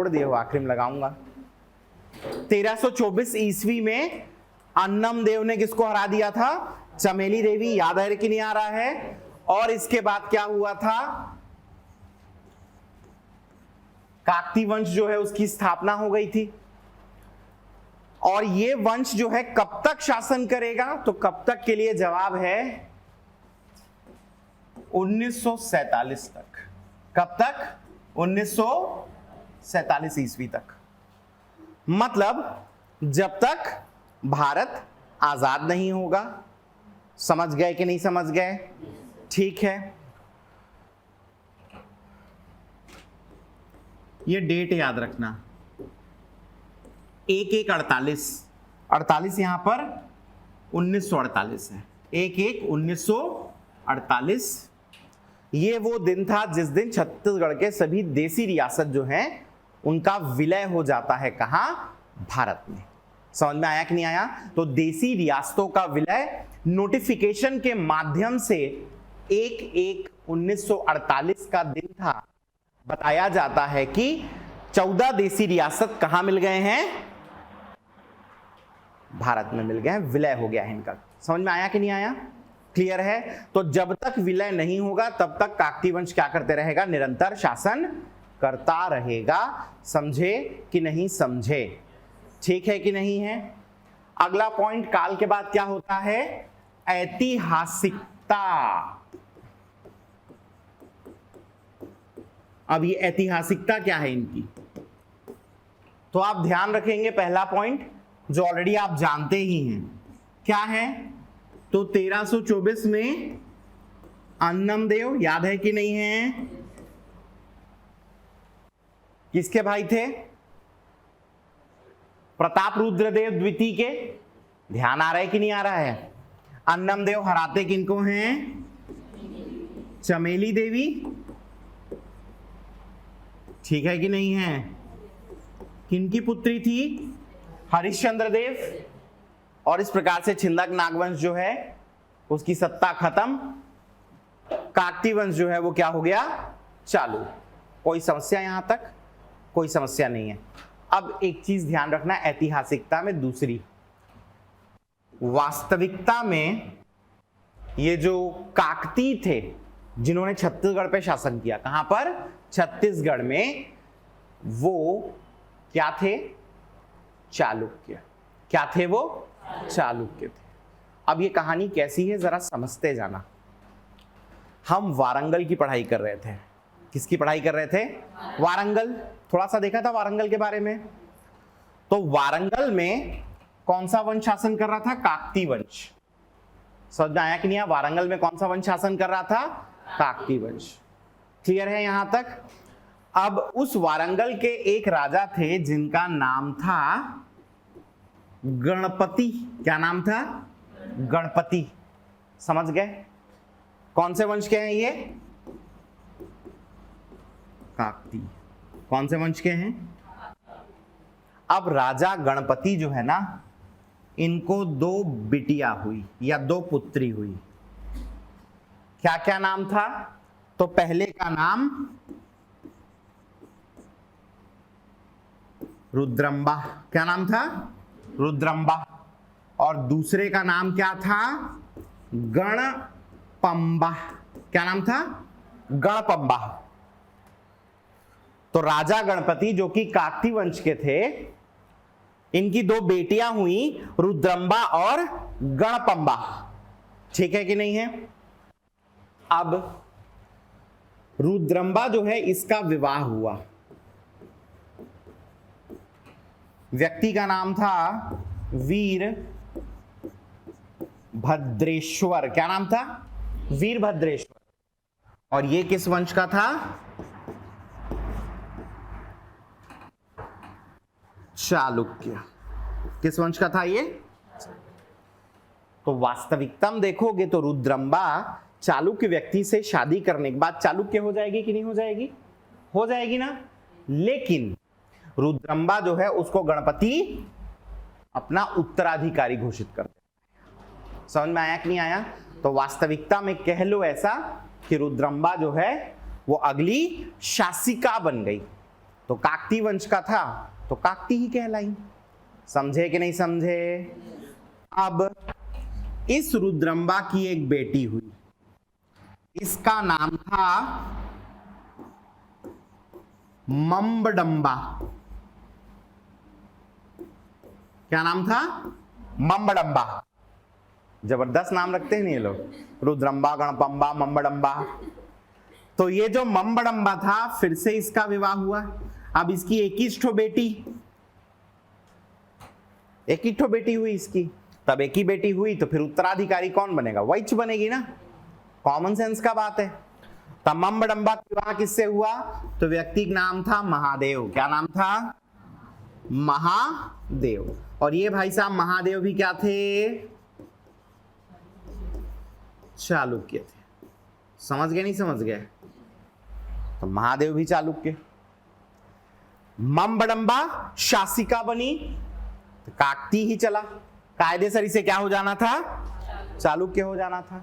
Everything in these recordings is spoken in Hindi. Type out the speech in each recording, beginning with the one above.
छोड़ दिए हो, आखिरी में लगाऊंगा। 1324 ईस्वी में अन्नम देव ने किसको हरा दिया था? चमेली देवी। याद है कि नहीं आ रहा है? और इसके बाद क्या हुआ था? काकती वंश जो है उसकी स्थापना हो गई थी। और ये वंश जो है कब तक शासन करेगा? तो कब तक के लिए जवाब है 1947 तक। कब तक? 1947 ईस्वी तक। मतलब जब तक भारत आजाद नहीं होगा। समझ गए कि नहीं समझ गए? ठीक है, ये डेट याद रखना, 1148 यहां पर 1948 है। 11/1948 ये वो दिन था जिस दिन छत्तीसगढ़ के सभी देसी रियासत जो हैं उनका विलय हो जाता है। कहां? भारत में। समझ में आया कि नहीं आया? तो देसी रियासतों का विलय नोटिफिकेशन के माध्यम से 1/1/1948 का दिन था। बताया जाता है कि 14 देसी रियासत कहां मिल गए हैं? भारत में मिल गए हैं, विलय हो गया है इनका। समझ में आया कि नहीं आया? क्लियर है? तो जब तक विलय नहीं होगा तब तक काकती वंश क्या करते रहेगा? निरंतर शासन करता रहेगा। समझे कि नहीं समझे? ठीक है कि नहीं है? अगला पॉइंट, काल के बाद क्या होता है? ऐतिहासिकता। अब ये ऐतिहासिकता क्या है इनकी? तो आप ध्यान रखेंगे पहला पॉइंट जो ऑलरेडी आप जानते ही हैं, क्या है? तो 1324 में अन्नम देव, याद है कि नहीं है? किसके भाई थे? प्रताप रुद्रदेव द्वितीय के। ध्यान आ रहा है कि नहीं आ रहा है? अन्नम देव हराते किनको हैं? चमेली देवी। ठीक है कि नहीं है? किनकी पुत्री थी? हरिश्चंद्र देव। और इस प्रकार से छिंदक नागवंश जो है उसकी सत्ता खत्म। काकती वंश जो है वो क्या हो गया? चालू। कोई समस्या यहां तक? कोई समस्या नहीं है। अब एक चीज ध्यान रखना ऐतिहासिकता में, दूसरी वास्तविकता में ये जो काकती थे जिन्होंने छत्तीसगढ़ पे शासन किया, कहां पर? छत्तीसगढ़ में, वो क्या थे? चालुक्य। क्या थे वो? चालुक्य थे। अब ये कहानी कैसी है जरा समझते जाना। हम वारंगल की पढ़ाई कर रहे थे। किसकी पढ़ाई कर रहे थे? वारंगल। थोड़ा सा देखा था वारंगल के बारे में। तो वारंगल में कौन सा वंश शासन कर रहा था? काकती वंश। समझ में आया कि नहीं? वारंगल में कौन सा वंश शासन कर रहा था? काकती वंश। क्लियर है यहां तक? अब उस वारंगल के एक राजा थे जिनका नाम था गणपति। क्या नाम था? गणपति। समझ गए? कौन से वंश के हैं ये? काकती। कौन से वंश के हैं? अब राजा गणपति जो है ना, इनको 2 बिटिया हुई या 2 पुत्री हुई। क्या क्या नाम था? तो पहले का नाम रुद्रम्बा। क्या नाम था? रुद्रम्बा। और दूसरे का नाम क्या था? गणपंबा। क्या नाम था? गणपंबा। तो राजा गणपति जो कि काकती वंश के थे, इनकी 2 बेटियां हुई, रुद्रम्बा और गणपंबा। ठीक है कि नहीं है? अब रुद्रम्बा जो है इसका विवाह हुआ। व्यक्ति का नाम था वीर भद्रेश्वर। क्या नाम था? वीरभद्रेश्वर। और ये किस वंश का था? चालुक्य। किस वंश का था ये? तो वास्तविकता में देखोगे तो रुद्रम्बा चालुक्य व्यक्ति से शादी करने के बाद चालुक्य हो जाएगी कि नहीं हो जाएगी? हो जाएगी ना। लेकिन रुद्रम्बा जो है उसको गणपति अपना उत्तराधिकारी घोषित कर दे। समझ में आया कि नहीं आया? तो वास्तविकता में कह लो ऐसा कि रुद्रम्बा जो है वो अगली शासिका बन गई। तो काकती वंश का था तो काकती ही कहलाई। समझे कि नहीं समझे? अब इस रुद्रम्बा की एक बेटी हुई, इसका नाम था मम्बडम्बा। क्या नाम था? मम्बडम्बा। जबरदस्त नाम रखते हैं नहीं ये लोग, रुद्रम्बा, गणपम्बा, मम्बडम्बा। तो ये जो मम्बडम्बा था फिर से इसका विवाह हुआ। अब इसकी 21 ठो बेटी, 21 ठो बेटी हुई इसकी। तब एक ही बेटी हुई तो फिर उत्तराधिकारी कौन बनेगा? वैच बनेगी ना, कॉमन सेंस का बात है। तब मम्बडम्बा का विवाह किससे हुआ? तो व्यक्ति का नाम था महादेव। क्या नाम था? महादेव। और ये भाई साहब महादेव भी क्या थे? चालुक्य थे। समझ गए नहीं समझ गए? तो महादेव भी चालुक्य। मम्बडम्बा शासिका बनी तो काकती ही चला, कायदेसर इसे क्या हो जाना था? चालुक्य हो जाना था।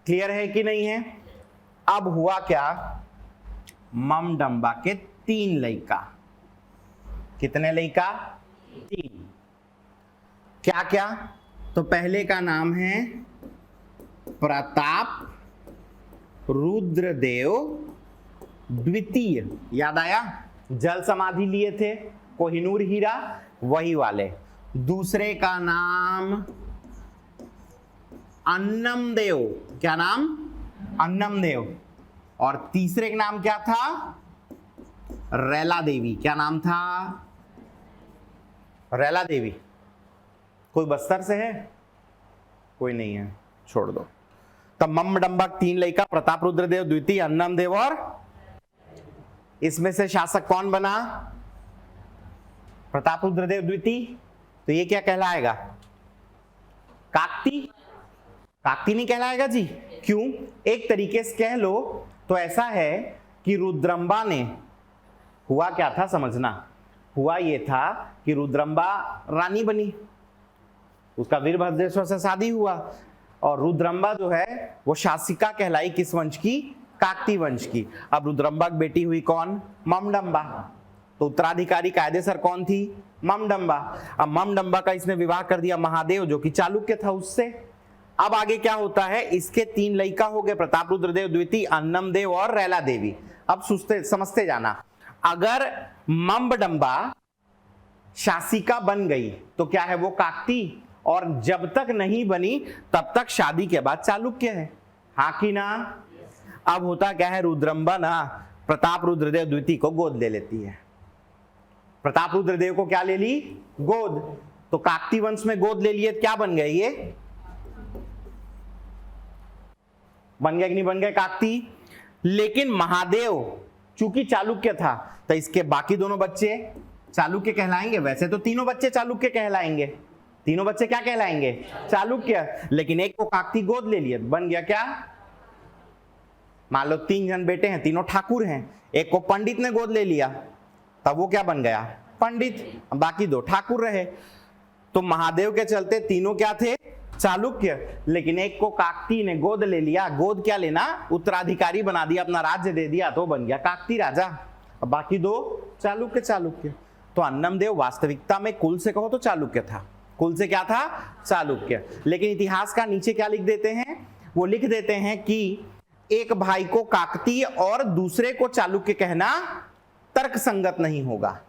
क्लियर है कि नहीं है? अब हुआ क्या? मम्बडम्बा के 3 लड़का। कितने लड़का? 3। क्या क्या? तो पहले का नाम है प्रताप रुद्रदेव द्वितीय। याद आया? जल समाधि लिए थे, कोहिनूर हीरा, वही वाले। दूसरे का नाम अन्नमदेव। क्या नाम? अन्नमदेव। और तीसरे का नाम क्या था? रैला देवी। क्या नाम था? रैला देवी। कोई बस्तर से है? कोई नहीं है, छोड़ दो। तब मम्बडम्बा 3 लड़का, प्रताप रुद्रदेव द्वितीय, अन्नमदेव, और इसमें से शासक कौन बना? प्रताप रुद्रदेव द्वितीय। तो ये क्या कहलाएगा? काकती। काकती नहीं कहलाएगा जी। क्यों? एक तरीके से कह लो तो ऐसा है कि रुद्रम्बा ने, हुआ क्या था समझना, हुआ ये था कि रुद्रम्बा रानी बनी, उसका वीरभद्रेश्वर से शादी हुआ, और रुद्रम्बा जो है वो शासिका कहलाई। किस वंश की? काकती वंश की। अब रुद्रम्बा की बेटी हुई कौन? मम्बडम्बा। तो उत्तराधिकारी कायदेसर कौन थी? मम्बडम्बा। अब मम्बडम्बा का इसने विवाह कर दिया महादेव जो कि चालुक्य था उससे। अब आगे क्या होता है? इसके 3 लड़का हो गए, प्रताप रुद्रदेव द्वितीय, अन्नमदेव और रैला देवी। अब समझते जाना, अगर मम्बडम्बा शासिका बन गई तो क्या है? वो काकती, और जब तक नहीं बनी तब तक शादी के बाद चालुक्य है। हाँ कि ना? अब होता क्या है? रुद्रम्बा ना प्रताप रुद्रदेव द्वितीय को गोद ले लेती है। प्रताप रुद्रदेव को क्या ले ली? गोद। तो काकती वंश में गोद ले लिए, क्या बन गए? ये बन गए कि नहीं बन गए? काकती। लेकिन महादेव चूंकि चालुक्य था तो इसके बाकी दोनों बच्चे चालुक्य कहलाएंगे। वैसे तो तीनों बच्चे चालुक्य कहलाएंगे, तीनों बच्चे क्या कहलाएंगे? चालुक्य। लेकिन एक को काकती गोद ले लिए, बन गया क्या? मान लो 3 जन बेटे हैं, तीनों ठाकुर हैं, एक को पंडित ने गोद ले लिया, तब वो क्या बन गया? पंडित। बाकी 2 ठाकुर रहे। तो महादेव के चलते तीनों क्या थे? चालुक्य। लेकिन एक को काकती ने गोद ले लिया, गोद क्या लेना? उत्तराधिकारी बना दिया, अपना राज्य दे दिया, तो बन गया काकती राजा। अब बाकी 2 चालुक्य। चालुक्य। तो अन्नमदेव वास्तविकता में कुल से कहो तो चालुक्य था, कुल से क्या था? चालुक्य। लेकिन इतिहास का नीचे क्या लिख देते हैं? वो लिख देते हैं कि एक भाई को काकतीय और दूसरे को चालुक्य कहना तर्क संगत नहीं होगा।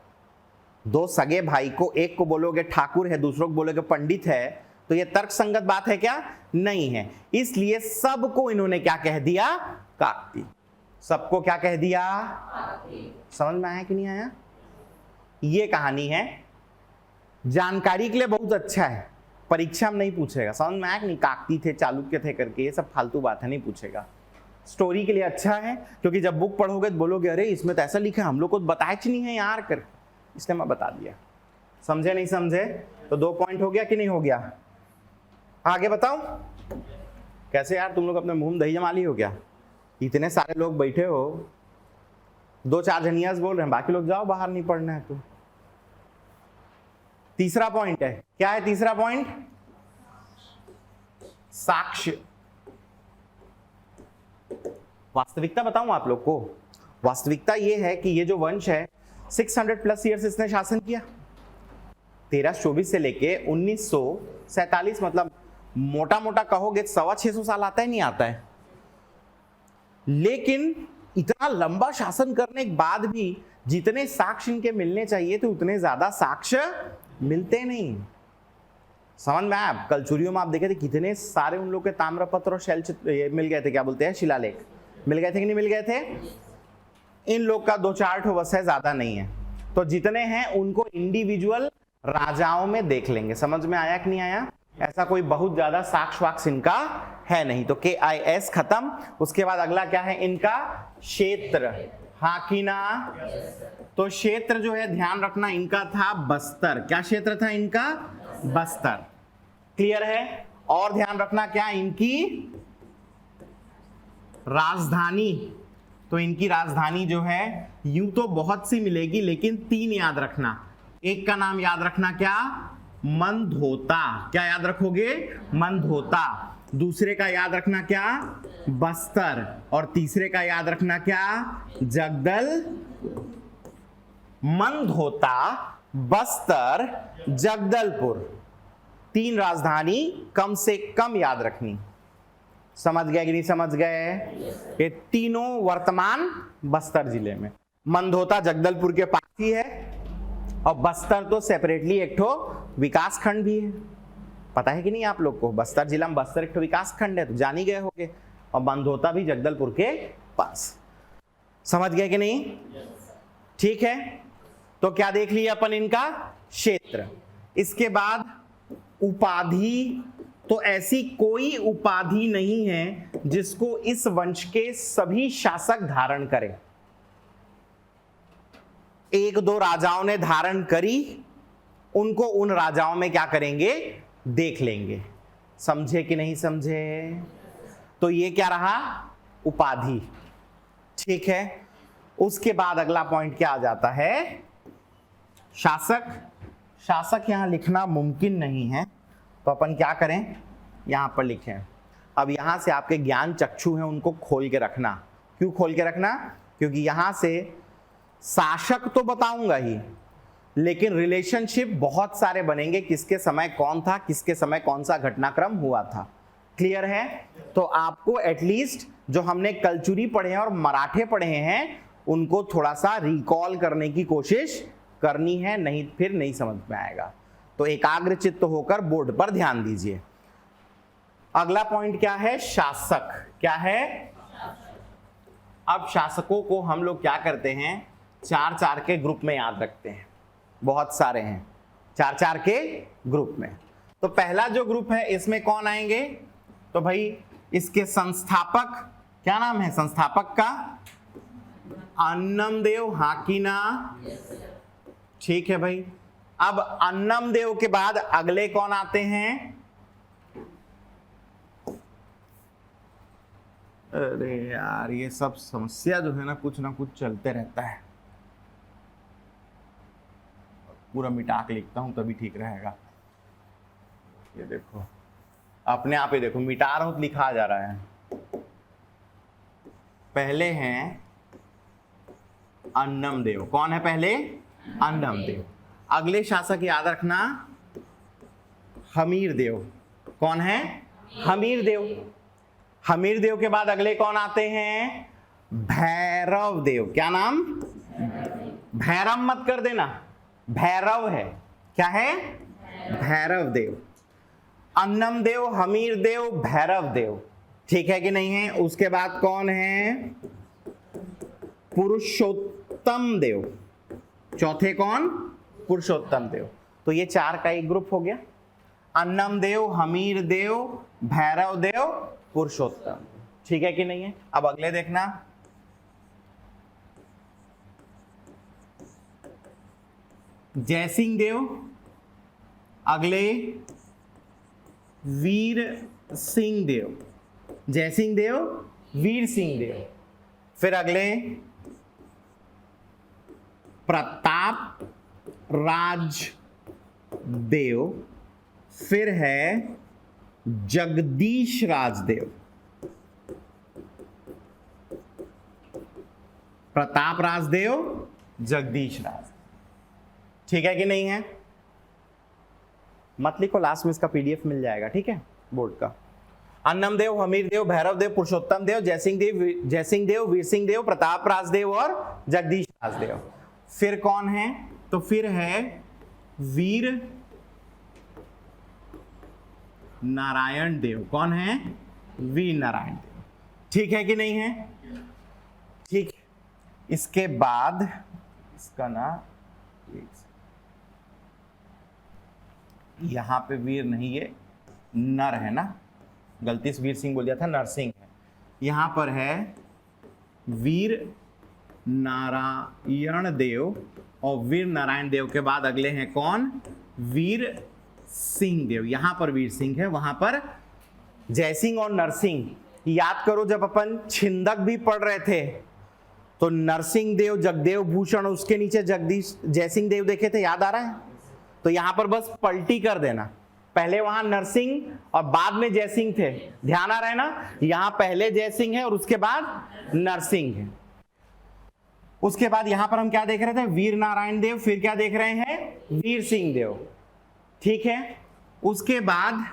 2 सगे भाई को, एक को बोलोगे ठाकुर है, दूसरों को बोलोगे पंडित है, तो ये तर्क संगत बात है क्या? नहीं है। इसलिए सबको इन्होंने क्या कह दिया? काकती। सबको क्या कह दिया? समझ में आया कि नहीं आया? ये कहानी है, जानकारी के लिए बहुत अच्छा है, परीक्षा में नहीं पूछेगा। समझ में आया कि नहीं? काकती थे, चालुक्य थे करके, ये सब फालतू बात है, नहीं पूछेगा। स्टोरी के लिए अच्छा है, क्योंकि जब बुक पढ़ोगे तो बोलोगे अरे इसमें तो ऐसा लिखा है, हम लोग को बताया नहीं है यार कर, इसलिए मैं बता दिया। समझे नहीं समझे? तो 2 पॉइंट हो गया कि नहीं हो गया? आगे बताओ। कैसे यार, तुम लोग अपने मुंह में दही जमा ली हो क्या? इतने सारे लोग बैठे हो, 2-4 जनियास बोल रहे हैं, बाकी लोग जाओ बाहर, नहीं पढ़ना है तो। तीसरा पॉइंट है, क्या है तीसरा पॉइंट? साक्ष्य। वास्तविकता बताऊं आप लोग को? वास्तविकता ये है कि ये जो वंश है 600 प्लस ईयर्स इसने शासन किया। 1324 से लेके 1947, मतलब मोटा मोटा कहोगे 650 साल आता है, नहीं आता है। लेकिन इतना लंबा शासन करने के बाद भी जितने साक्ष्य इनके मिलने चाहिए थे उतने ज्यादा साक्ष्य मिलते नहीं। समझ में आया? कलचुरियों में आप देखे थे कितने सारे उन लोग के ताम्रपत्र और शैल मिल गए थे, क्या बोलते हैं, शिलालेख मिल गए थे कि नहीं मिल गए थे। इन लोग का 2-4 ठो बस है, ज्यादा नहीं है। तो जितने हैं उनको इंडिविजुअल राजाओं में देख लेंगे। समझ में आया कि नहीं आया? ऐसा कोई बहुत ज्यादा साक्ष्य वाक्ष इनका है नहीं। तो KIS खत्म। उसके बाद अगला क्या है इनका? क्षेत्र। हाँ कि ना? तो क्षेत्र जो है ध्यान रखना इनका था बस्तर। क्या क्षेत्र था इनका? बस्तर। क्लियर है? और ध्यान रखना क्या इनकी राजधानी। तो इनकी राजधानी जो है यूं तो बहुत सी मिलेगी, लेकिन 3 याद रखना। एक का नाम याद रखना क्या? मंधोता। क्या याद रखोगे? मंधोता। दूसरे का याद रखना क्या? बस्तर। और तीसरे का याद रखना क्या? जगदल। मंधोता, बस्तर, जगदलपुर, 3 राजधानी कम से कम याद रखनी। समझ गए कि नहीं समझ गए? ये तीनों वर्तमान बस्तर जिले में। मंधोता जगदलपुर के पास ही है, और बस्तर तो सेपरेटली एक ठो विकास खंड भी है। पता है कि नहीं आप लोग को? बस्तर जिला में बस्तर एक ठो विकास खंड है, तो जान ही गए होंगे। और मंधोता भी जगदलपुर के पास। समझ गए कि नहीं? ठीक है, तो क्या देख लिया अपन इनका? क्षेत्र। इसके बाद उपाधि। तो ऐसी कोई उपाधि नहीं है जिसको इस वंश के सभी शासक धारण करें। 1-2 राजाओं ने धारण करी, उनको उन राजाओं में क्या करेंगे? देख लेंगे। समझे कि नहीं समझे? तो ये क्या रहा? उपाधि। ठीक है, उसके बाद अगला पॉइंट क्या आ जाता है? शासक। शासक यहां लिखना मुमकिन नहीं है, तो अपन क्या करें? यहां पर लिखें। अब यहां से आपके ज्ञान चक्षु हैं, उनको खोल के रखना। क्यों खोल के रखना? क्योंकि यहां से शासक तो बताऊंगा ही, लेकिन रिलेशनशिप बहुत सारे बनेंगे, किसके समय कौन था, किसके समय कौन सा घटनाक्रम हुआ था। क्लियर है? तो आपको एटलीस्ट जो हमने कलचुरी पढ़े हैं और मराठे पढ़े हैं उनको थोड़ा सा रिकॉल करने की कोशिश करनी है, नहीं फिर नहीं समझ में आएगा। तो एकाग्रचित्त होकर बोर्ड पर ध्यान दीजिए। अगला पॉइंट क्या है? शासक। क्या है? अब शासकों को हम लोग क्या करते हैं? 4-4 के ग्रुप में याद रखते हैं। बहुत सारे हैं 4-4 के ग्रुप में। तो पहला जो ग्रुप है इसमें कौन आएंगे? तो भाई इसके संस्थापक, क्या नाम है संस्थापक का? अन्नमदेव। हाँ कि ना? ठीक है भाई। अब अन्नमदेव के बाद अगले कौन आते हैं? अरे यार, ये सब समस्या जो है ना कुछ चलते रहता है। पूरा मिटा के लिखता हूं तभी ठीक रहेगा। ये देखो, अपने आप ही देखो, मिटा रहा हूं तो लिखा जा रहा है। पहले हैं अन्नमदेव। कौन है पहले? अन्नमदेव। अगले शासक याद रखना हमीरदेव। कौन है? हमीरदेव। हमीरदेव के बाद अगले कौन आते हैं? भैरवदेव। क्या नाम? भैरव मत कर देना, भैरव है। क्या है? भैरवदेव। अन्नमदेव, हमीरदेव, भैरवदेव। ठीक है कि नहीं है? उसके बाद कौन है? पुरुषोत्तम देव। चौथे कौन? पुरुषोत्तम देव। तो ये 4 का एक ग्रुप हो गया। अन्नमदेव, हमीरदेव, भैरवदेव, पुरुषोत्तम। ठीक है कि नहीं है? अब अगले देखना, जयसिंह देव। अगले वीर सिंह देव। जयसिंह देव, वीर सिंह देव। फिर अगले प्रताप राज देव। फिर है जगदीश राजदेव। प्रताप राजदेव, जगदीश राज। ठीक है कि नहीं है? मत लिखो, लास्ट में इसका पीडीएफ मिल जाएगा, ठीक है, बोर्ड का। अन्नम देव, हमीर देव, भैरव देव, पुरुषोत्तम देव, जयसिंह देव, वीर सिंह देव, प्रताप राज देव और जगदीश राज देव। फिर कौन है? तो फिर है वीर नारायण देव। कौन है? वीर नारायण देव। ठीक है कि नहीं है? ठीक। इसके बाद इसका ना यहां पे वीर नहीं, ये नर है ना, गलती से वीर सिंह बोल दिया था, नरसिंह है। यहां पर है वीर नारायण देव, और वीर नारायण देव के बाद अगले हैं कौन? वीर सिंह देव। यहां पर वीर सिंह है, वहां पर जयसिंह और नरसिंह। याद करो, जब अपन छिंदक भी पढ़ रहे थे तो नरसिंह देव, जगदेव भूषण, उसके नीचे जगदीश जयसिंह देव देखे थे, याद आ रहा है? तो यहां पर बस पलटी कर देना, पहले वहां नरसिंह और बाद में जयसिंह थे, ध्यान आ रहा है ना? यहां पहले जयसिंह है और उसके बाद नरसिंह है। उसके बाद यहां पर हम क्या देख रहे थे? वीर नारायण देव। फिर क्या देख रहे हैं? वीर सिंह देव। ठीक है। उसके बाद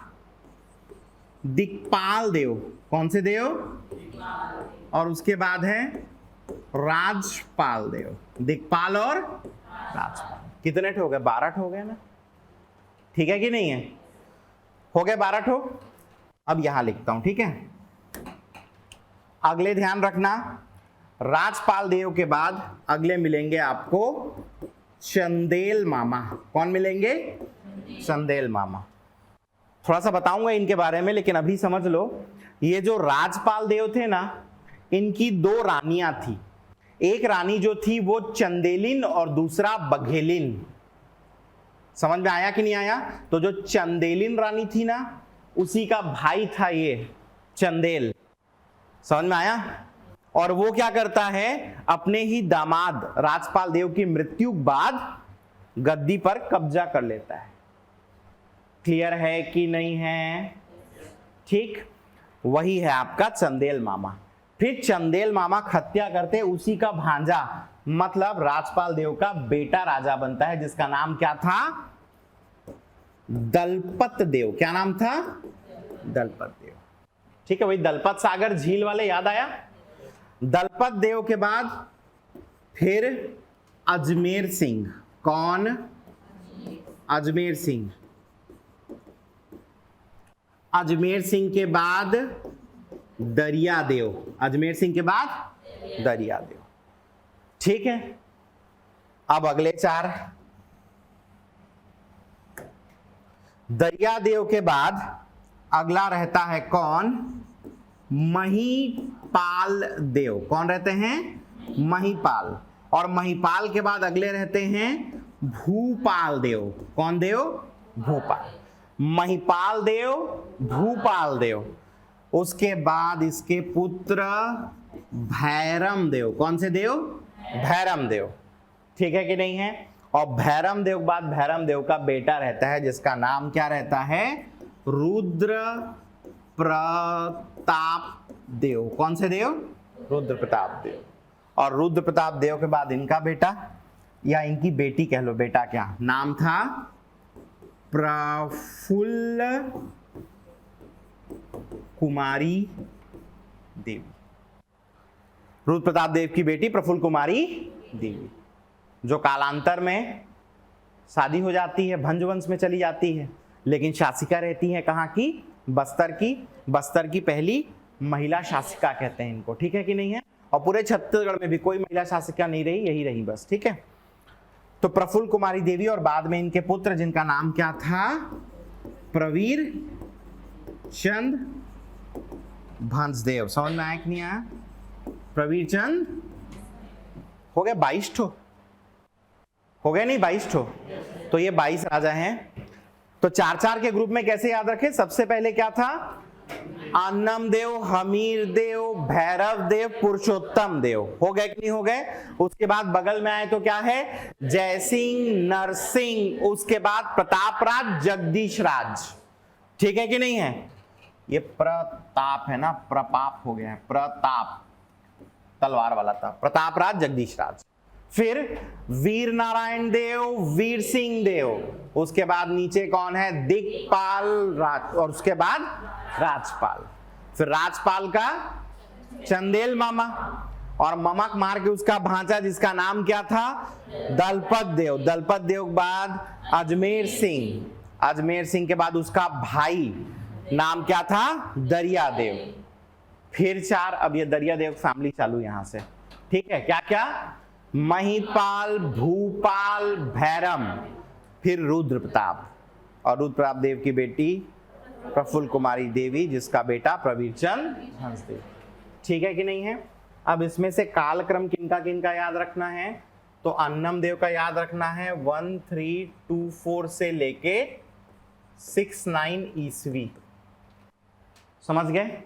दिक्पाल देव। कौन से देव? और उसके बाद है राजपाल देव। दिक्पाल और राजपाल। कितने हो गए? 12 हो गए ना? ठीक है कि नहीं है? हो गए 12। अब यहां लिखता हूं, ठीक है। अगले ध्यान रखना, राजपाल देव के बाद अगले मिलेंगे आपको चंदेल मामा। कौन मिलेंगे? चंदेल मामा। थोड़ा सा बताऊंगा इनके बारे में, लेकिन अभी समझ लो, ये जो राजपाल देव थे ना, इनकी 2 रानियां थी। एक रानी जो थी वो चंदेलिन और दूसरा बघेलिन। समझ में आया कि नहीं आया? तो जो चंदेलिन रानी थी ना, उसी का भाई था ये चंदेल। समझ में आया? और वो क्या करता है? अपने ही दामाद राजपाल देव की मृत्यु बाद गद्दी पर कब्जा कर लेता है। क्लियर है कि नहीं है? ठीक, वही है आपका चंदेल मामा। फिर चंदेल मामा हत्या करते, उसी का भांजा मतलब राजपाल देव का बेटा राजा बनता है, जिसका नाम क्या था? दलपत देव। क्या नाम था? दलपत देव। ठीक है, वही दलपत सागर झील वाले, याद आया? दलपत देव के बाद फिर अजमेर सिंह। कौन? अजमेर सिंह। अजमेर सिंह के बाद दरिया देव। अजमेर सिंह के बाद दरिया देव। ठीक है। अब अगले 4। दरिया देव के बाद अगला रहता है कौन? महीपाल देव। कौन रहते हैं? महीपाल। और महीपाल के बाद अगले रहते हैं भूपाल देव। कौन देव? भूपाल। महीपाल देव, भूपाल देव। उसके बाद इसके पुत्र भैरम देव। कौन से देव? भैरम देव। ठीक है कि नहीं है? और भैरम देव के बाद भैरम देव का बेटा रहता है, जिसका नाम क्या रहता है? रुद्र प्रताप देव। कौन से देव? रुद्र प्रताप देव। और रुद्र प्रताप देव के बाद इनका बेटा या इनकी बेटी कह लो, बेटा क्या नाम था? प्रफुल्ल कुमारी देवी। रुद्र प्रताप देव की बेटी प्रफुल्ल कुमारी देवी, जो कालांतर में शादी हो जाती है, भंजवंश में चली जाती है, लेकिन शासिका रहती है कहाँ की? बस्तर की। बस्तर की पहली महिला शासिका कहते हैं इनको। ठीक है कि नहीं है? और पूरे छत्तीसगढ़ में भी कोई महिला शासिका नहीं रही, यही रही बस। ठीक है। तो प्रफुल्ल कुमारी देवी और बाद में इनके पुत्र, जिनका नाम क्या था? प्रवीर चंद भंसदेव। समझ में आया कि नहीं आया? प्रवीर चंद। हो गए 22 ठो? हो गए नहीं 22 ठो? तो ये 22 राजा हैं। तो 4-4 के ग्रुप में कैसे याद रखें? सबसे पहले क्या था? अन्नम देव, हमीर देव, भैरव देव, पुरुषोत्तम देव। हो गए कि नहीं हो गए? उसके बाद बगल में आए तो क्या है? जयसिंह, नरसिंह, उसके बाद प्रतापराज, जगदीश राज। ठीक है कि नहीं है? ये प्रताप है ना, प्रपाप हो गया है, प्रताप तलवार वाला था, प्रतापराज, जगदीश राज। फिर वीर नारायण देव, वीर सिंह देव, उसके बाद नीचे कौन है, दिक्पाल राज, और उसके बाद राजपाल। फिर राजपाल का चंदेल मामा, और ममक मार के उसका भांजा जिसका नाम क्या था, दलपत देव। दलपत देव के बाद अजमेर सिंह, अजमेर सिंह के बाद उसका भाई नाम क्या था, दरिया देव। फिर 4, अब ये दरिया देव फैमिली चालू यहां से, ठीक है। क्या क्या, महिपाल, भूपाल, भैरम, फिर रुद्र प्रताप, और रुद्र प्रताप देव की बेटी प्रफुल्ल कुमारी देवी, जिसका बेटा प्रवीरचंद हंसदेव। ठीक है कि नहीं है। अब इसमें से कालक्रम किनका किनका याद रखना है, तो अन्नम देव का याद रखना है 1324 से लेके 69 ईस्वी, समझ गए।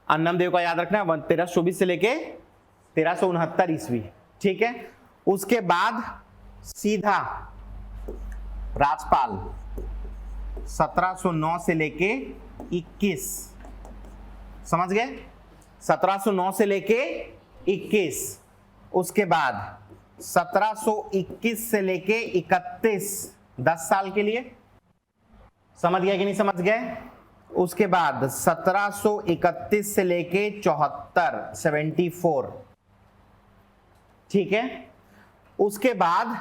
अन्नम देव का याद रखना है 1324 से लेके 1369 ईस्वी, ठीक है। उसके बाद सीधा राजपाल 1709 से लेके 21, समझ गए, 1709 से लेके 21। उसके बाद 1721 से लेके 31, 10 साल के लिए, समझ गए कि नहीं समझ गए। उसके बाद 1731 से लेके 74, 74, ठीक है। उसके बाद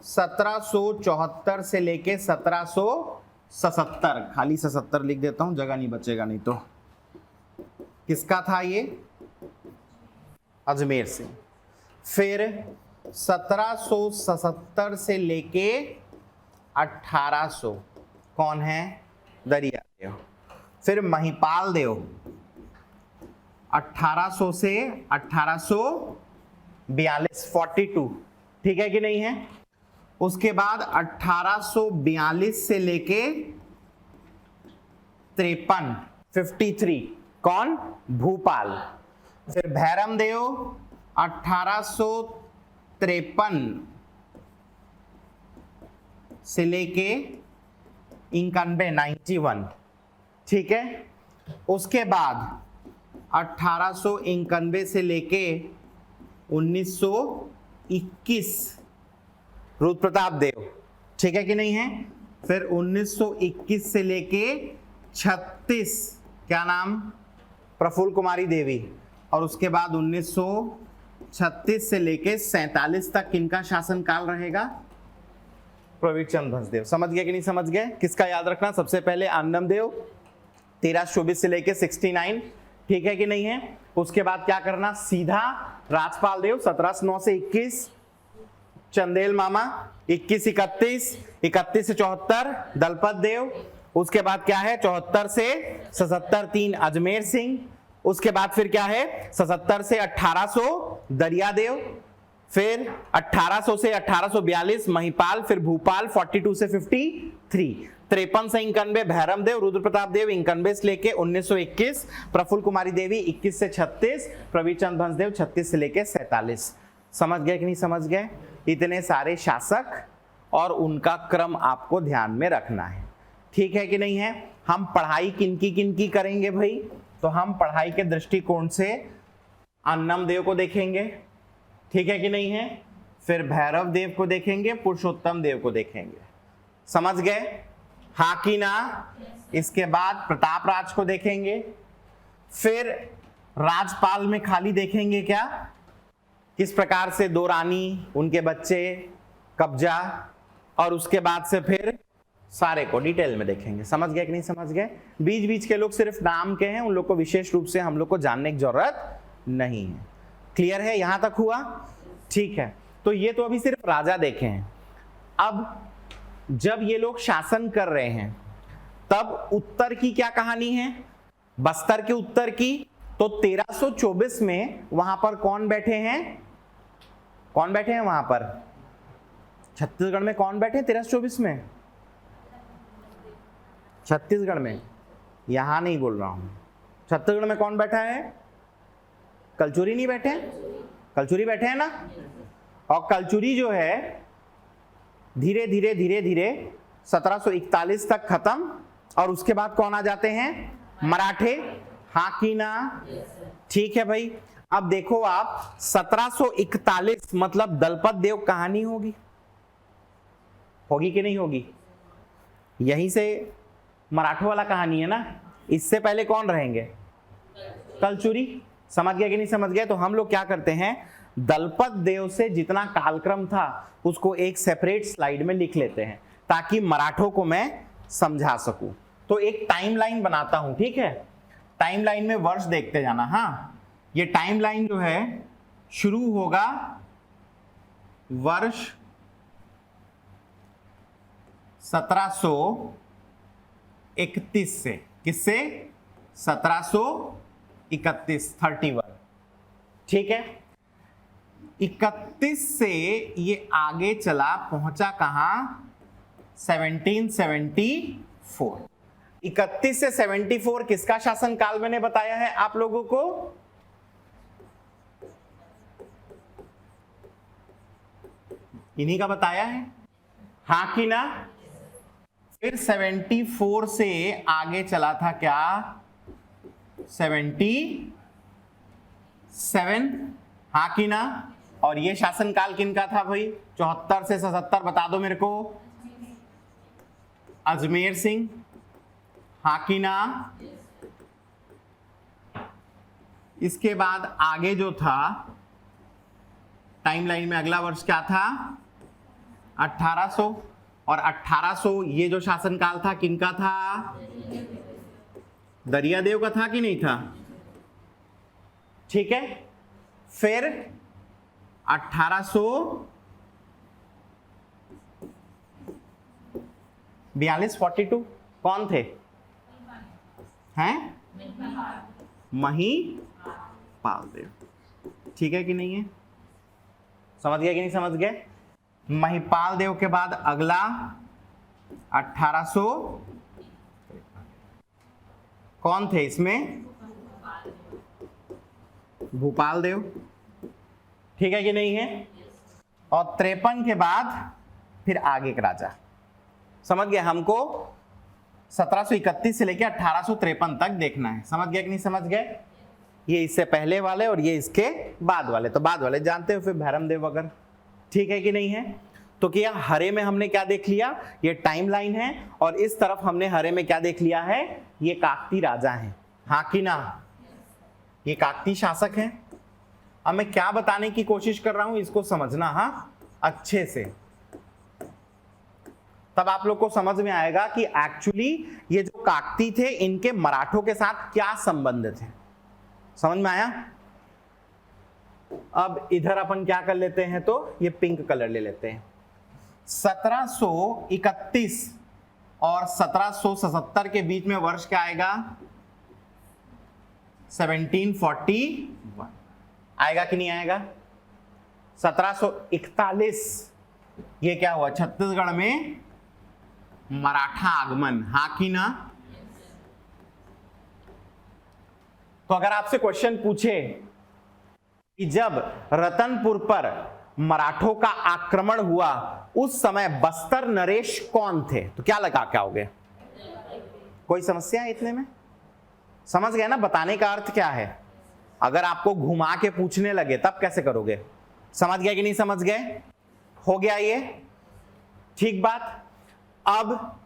1774 से लेके 1777, खाली 77 लिख देता हूं, जगह नहीं बचेगा नहीं तो। किसका था ये, अजमेर सिंह। फिर 1777 से लेके 1800, कौन है, दरिया देव। फिर महिपाल देव 1800 से 1842, 42, ठीक है कि नहीं है। उसके बाद 1842 से लेके 53, 53, कौन, भूपाल। फिर भैरम देव 1853 से लेके 91, 91, ठीक है। उसके बाद 1891 से लेके 1921 रुद्र प्रताप देव, ठीक है कि नहीं है। फिर 1921 से लेके 36, क्या नाम, प्रफुल्ल कुमारी देवी। और उसके बाद 1936 से लेके 47 तक किनका शासनकाल रहेगा, प्रवीरचंद हंसदेव। समझ गए कि नहीं समझ गए। किसका याद रखना, सबसे पहले अन्नम देव 1324 से लेके 69, ठीक है कि नहीं है। उसके बाद क्या करना, सीधा राजपाल देव 1709 से 21, चंदेल मामा 21, 31, 31 से 74 दलपत देव। उसके बाद क्या है, 74 से 77, 3 अजमेर सिंह। उसके बाद फिर क्या है, 77 से 1800 दरिया देव। फिर 1800 से 1842 महिपाल। फिर भूपाल 42 से 53, 53 से 91 भैरम देव, रुद्र प्रताप देव 91 से लेके 1921, प्रफुल्ल कुमारी देवी 21 से 36, प्रवीरचंद हंसदेव 36 से लेके 47। समझ गए कि नहीं समझ गए। इतने सारे शासक और उनका क्रम आपको ध्यान में रखना है, ठीक है कि नहीं है। हम पढ़ाई किनकी करेंगे भाई, तो हम पढ़ाई के दृष्टिकोण से अन्नम देव को देखेंगे, ठीक है कि नहीं है। फिर भैरव देव को देखेंगे, पुरुषोत्तम देव को देखेंगे, समझ गए, हाँ कि ना। इसके बाद प्रताप राज को देखेंगे। फिर राजपाल में खाली देखेंगे क्या, किस प्रकार से दो रानी, उनके बच्चे, कब्जा, और उसके बाद से फिर सारे को डिटेल में देखेंगे। समझ गए कि नहीं समझ गए। बीच बीच के लोग सिर्फ नाम के हैं, उन लोग को विशेष रूप से हम लोग को जानने की जरूरत नहीं है। क्लियर है, यहां तक हुआ, ठीक है। तो ये तो अभी सिर्फ राजा देखे हैं। अब जब ये लोग शासन कर रहे हैं तब उत्तर की क्या कहानी है, बस्तर के उत्तर की। तो 1324 में वहां पर कौन बैठे हैं, कौन बैठे हैं वहां पर, छत्तीसगढ़ में कौन बैठे हैं 1324 में, छत्तीसगढ़ में, यहां नहीं बोल रहा हूं, छत्तीसगढ़ में कौन बैठा है, कलचुरी नहीं बैठे, कलचुरी बैठे हैं ना। और कलचुरी जो है धीरे धीरे 1741 तक खत्म, और उसके बाद कौन आ जाते हैं, मराठे, हाँ की ना, ठीक है भाई। अब देखो आप 1741 मतलब दलपत देव कहानी होगी कि नहीं होगी? यहीं से मराठों वाला कहानी है ना। इससे पहले कौन रहेंगे? कलचुरी। समझ गया कि नहीं समझ गया? तो हम लोग क्या करते हैं, दलपत देव से जितना कालक्रम था उसको एक सेपरेट स्लाइड में लिख लेते हैं ताकि मराठों को मैं समझा सकूं। तो एक टाइमलाइन बनाता हूं, ठीक है? टाइमलाइन में वर्ष देखते जाना। हाँ, ये टाइमलाइन जो है शुरू होगा वर्ष 1731 से। किससे? 1731, 31। ठीक है, 31 से ये आगे चला, पहुंचा कहां? 1774। 31 से 74 किसका शासन काल मैंने बताया है आप लोगों को? इन्हीं का बताया है, हाँ कि ना? फिर 74 से आगे चला था क्या? 77, हाँ कि ना? और ये शासनकाल किनका था भाई? 74 से 77 बता दो मेरे को। अजमेर सिंह, हाँ कि ना? इसके बाद आगे जो था टाइमलाइन में अगला वर्ष क्या था? 1800। और 1800 ये जो शासनकाल था किनका था? दरियादेव का था कि नहीं था? ठीक है, फिर 1842 42 कौन थे? हैं? महिपाल देव। ठीक है कि नहीं है? समझ गया कि नहीं समझ गए? महिपाल देव के बाद अगला 1800 कौन थे इसमें? भूपाल देव। ठीक है कि नहीं है? और 53 के बाद फिर आगे का राजा। समझ गया? हमको 1731 से लेकर 1853 तक देखना है। समझ गया कि नहीं समझ गए? ये इससे पहले वाले और ये इसके बाद वाले। तो बाद वाले जानते हो, फिर भैरम देव वगैरह। ठीक है कि नहीं है? तो क्या हरे में हमने क्या देख लिया? ये टाइमलाइन है। और इस तरफ हमने हरे में क्या देख लिया है? ये काकती राजा हैं, हाँ कि ना? ये काकती शासक हैं। अब मैं क्या बताने की कोशिश कर रहा हूं इसको समझना, हाँ, अच्छे से। तब आप लोग को समझ में आएगा कि एक्चुअली ये जो काकती थे इनके मराठों के साथ क्या संबंध थे। समझ में आया? अब इधर अपन क्या कर लेते हैं, तो ये पिंक कलर ले लेते हैं। 1731 और 1777 के बीच में वर्ष क्या आएगा? 1741 आएगा कि नहीं आएगा? 1741 ये क्या हुआ? छत्तीसगढ़ में मराठा आगमन, हाँ कि ना? तो अगर आपसे क्वेश्चन पूछे कि जब रतनपुर पर मराठों का आक्रमण हुआ उस समय बस्तर नरेश कौन थे, तो क्या लगा क्या हो गया? कोई समस्या है इतने में? समझ गए ना बताने का अर्थ क्या है? अगर आपको घुमा के पूछने लगे तब कैसे करोगे? समझ गया कि नहीं समझ गए? हो गया ये? ठीक बात। अब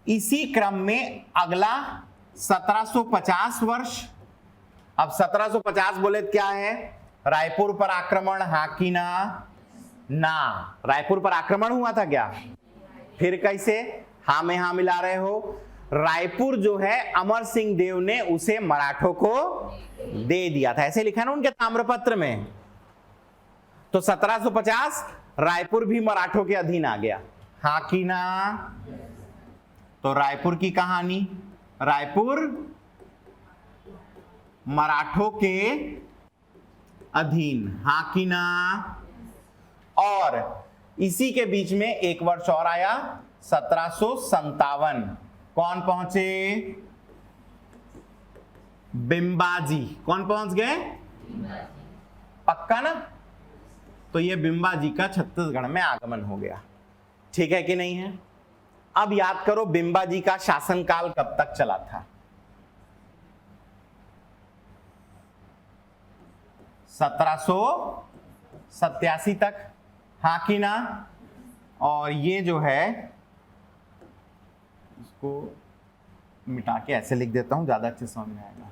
इसी क्रम में अगला 1750 वर्ष। अब 1750 बोले क्या है? रायपुर पर आक्रमण, हाँ कि ना? ना, रायपुर पर आक्रमण हुआ था क्या? फिर कैसे? हाँ में हाँ मिला रहे हो। रायपुर जो है अमर सिंह देव ने उसे मराठों को दे दिया था, ऐसे लिखा है ना उनके ताम्रपत्र में। तो 1750 रायपुर भी मराठों के अधीन आ गया, हाँ कि ना? तो रायपुर की कहानी, रायपुर मराठों के अधीन, हाँ कि ना? और इसी के बीच में एक वर्ष और आया 1757। कौन पहुंचे? बिंबाजी। कौन पहुंच गए? पक्का ना? तो ये बिंबाजी का छत्तीसगढ़ में आगमन हो गया। ठीक है कि नहीं है? अब याद करो बिंबाजी का शासनकाल कब तक चला था? 1787 तक, हाँ कि ना। और ये जो है इसको मिटा के ऐसे लिख देता हूं, ज्यादा अच्छे समझ में आएगा।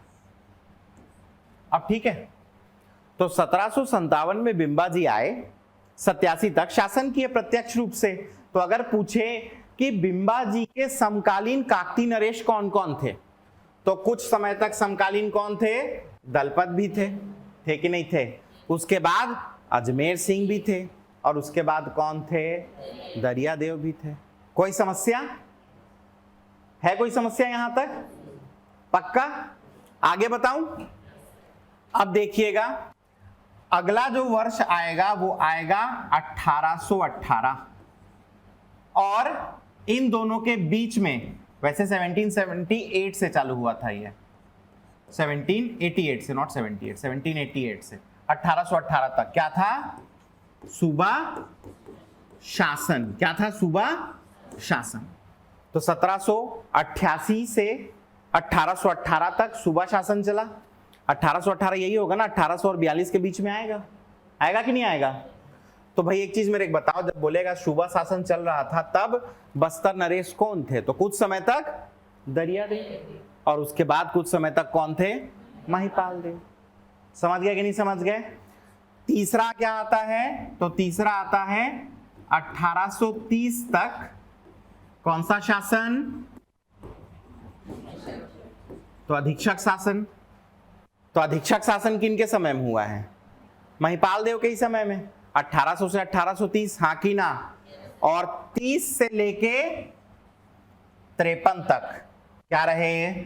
अब ठीक है, तो 1757 में बिंबाजी आए, 87 तक शासन किए प्रत्यक्ष रूप से। तो अगर पूछे कि बिंबाजी के समकालीन काकती नरेश कौन कौन थे, तो कुछ समय तक समकालीन कौन थे? दलपत भी थे कि नहीं थे? उसके बाद अजमेर सिंह भी थे, और उसके बाद कौन थे? दरियादेव भी थे। कोई समस्या है? कोई समस्या यहां तक? पक्का? आगे बताऊं? अब देखिएगा, अगला जो वर्ष आएगा वो आएगा 1818, और इन दोनों के बीच में, वैसे 1778 से चालू हुआ था ये, 1788 से, नॉट 78, 1788 से 1818 तक क्या था? सूबा शासन। क्या था? सूबा शासन। तो 1788 से 1818 तक सूबा शासन चला। 1818 यही होगा ना, 1842 के बीच में आएगा, आएगा कि नहीं आएगा? तो भाई एक चीज मेरे को बताओ, जब बोलेगा सूबा शासन चल रहा था तब बस्तर नरेश कौन थे? तो कुछ समय तक दरियादेव, और उसके बाद कुछ समय तक कौन थे? महिपाल देव। समझ गए कि नहीं समझ गए? तीसरा क्या आता है? तो तीसरा आता है 1830 तक। कौन सा शासन? तो अधीक्षक शासन। तो अधीक्षक शासन किनके समय में हुआ है? महिपाल देव के ही समय में, 1800 से 1830, हाँ कि ना। और 30 से लेके 53 तक क्या रहे?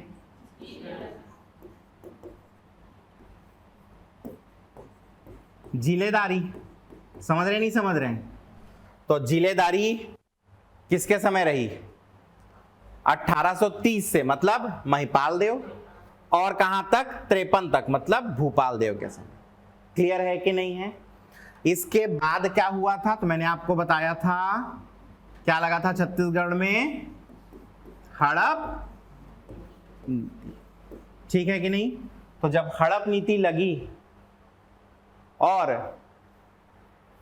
जिलेदारी। समझ रहे नहीं समझ रहे? तो जिलेदारी किसके समय रही? 1830 से, मतलब महिपाल देव, और कहां तक? 53 तक, मतलब भूपाल देव के समय। क्लियर है कि नहीं है? इसके बाद क्या हुआ था? तो मैंने आपको बताया था, क्या लगा था छत्तीसगढ़ में? हड़प। ठीक है कि नहीं? तो जब हड़प नीति लगी और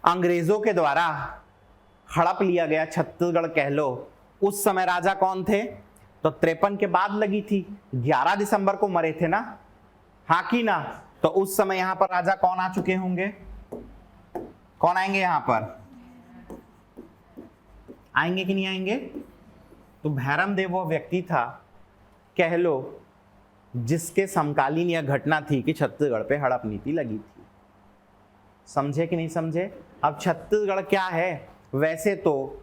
अंग्रेजों के द्वारा हड़प लिया गया छत्तीसगढ़ कह लो, उस समय राजा कौन थे? तो 53 के बाद लगी थी, 11 दिसंबर को मरे थे ना, हाँ कि ना। तो उस समय यहां पर राजा कौन आ चुके होंगे? कौन आएंगे यहां पर? आएंगे कि नहीं आएंगे? तो भैरम देव वो व्यक्ति था कह लो जिसके समकालीन यह घटना थी कि छत्तीसगढ़ पे हड़प नीति लगी थी। समझे कि नहीं समझे? अब छत्तीसगढ़ क्या है? वैसे तो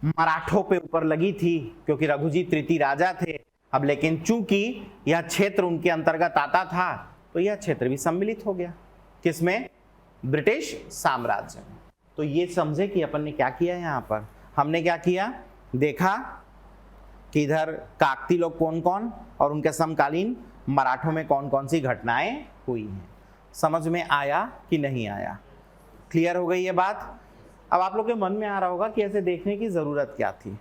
मराठों पे ऊपर लगी थी क्योंकि रघुजी तृतीय राजा थे। अब लेकिन चूंकि यह क्षेत्र उनके अंतर्गत आता था तो यह क्षेत्र भी सम्मिलित हो गया किसमें? ब्रिटिश साम्राज्य में। तो ये समझे कि अपन ने क्या किया यहां पर? हमने क्या किया? देखा कि इधर काकती लोग कौन कौन और उनके समकालीन मराठों में कौन कौन सी घटनाएं हुई हैं। समझ में आया कि नहीं आया? क्लियर हो गई ये बात? अब आप लोग के मन में आ रहा होगा कि ऐसे देखने की जरूरत क्या थी।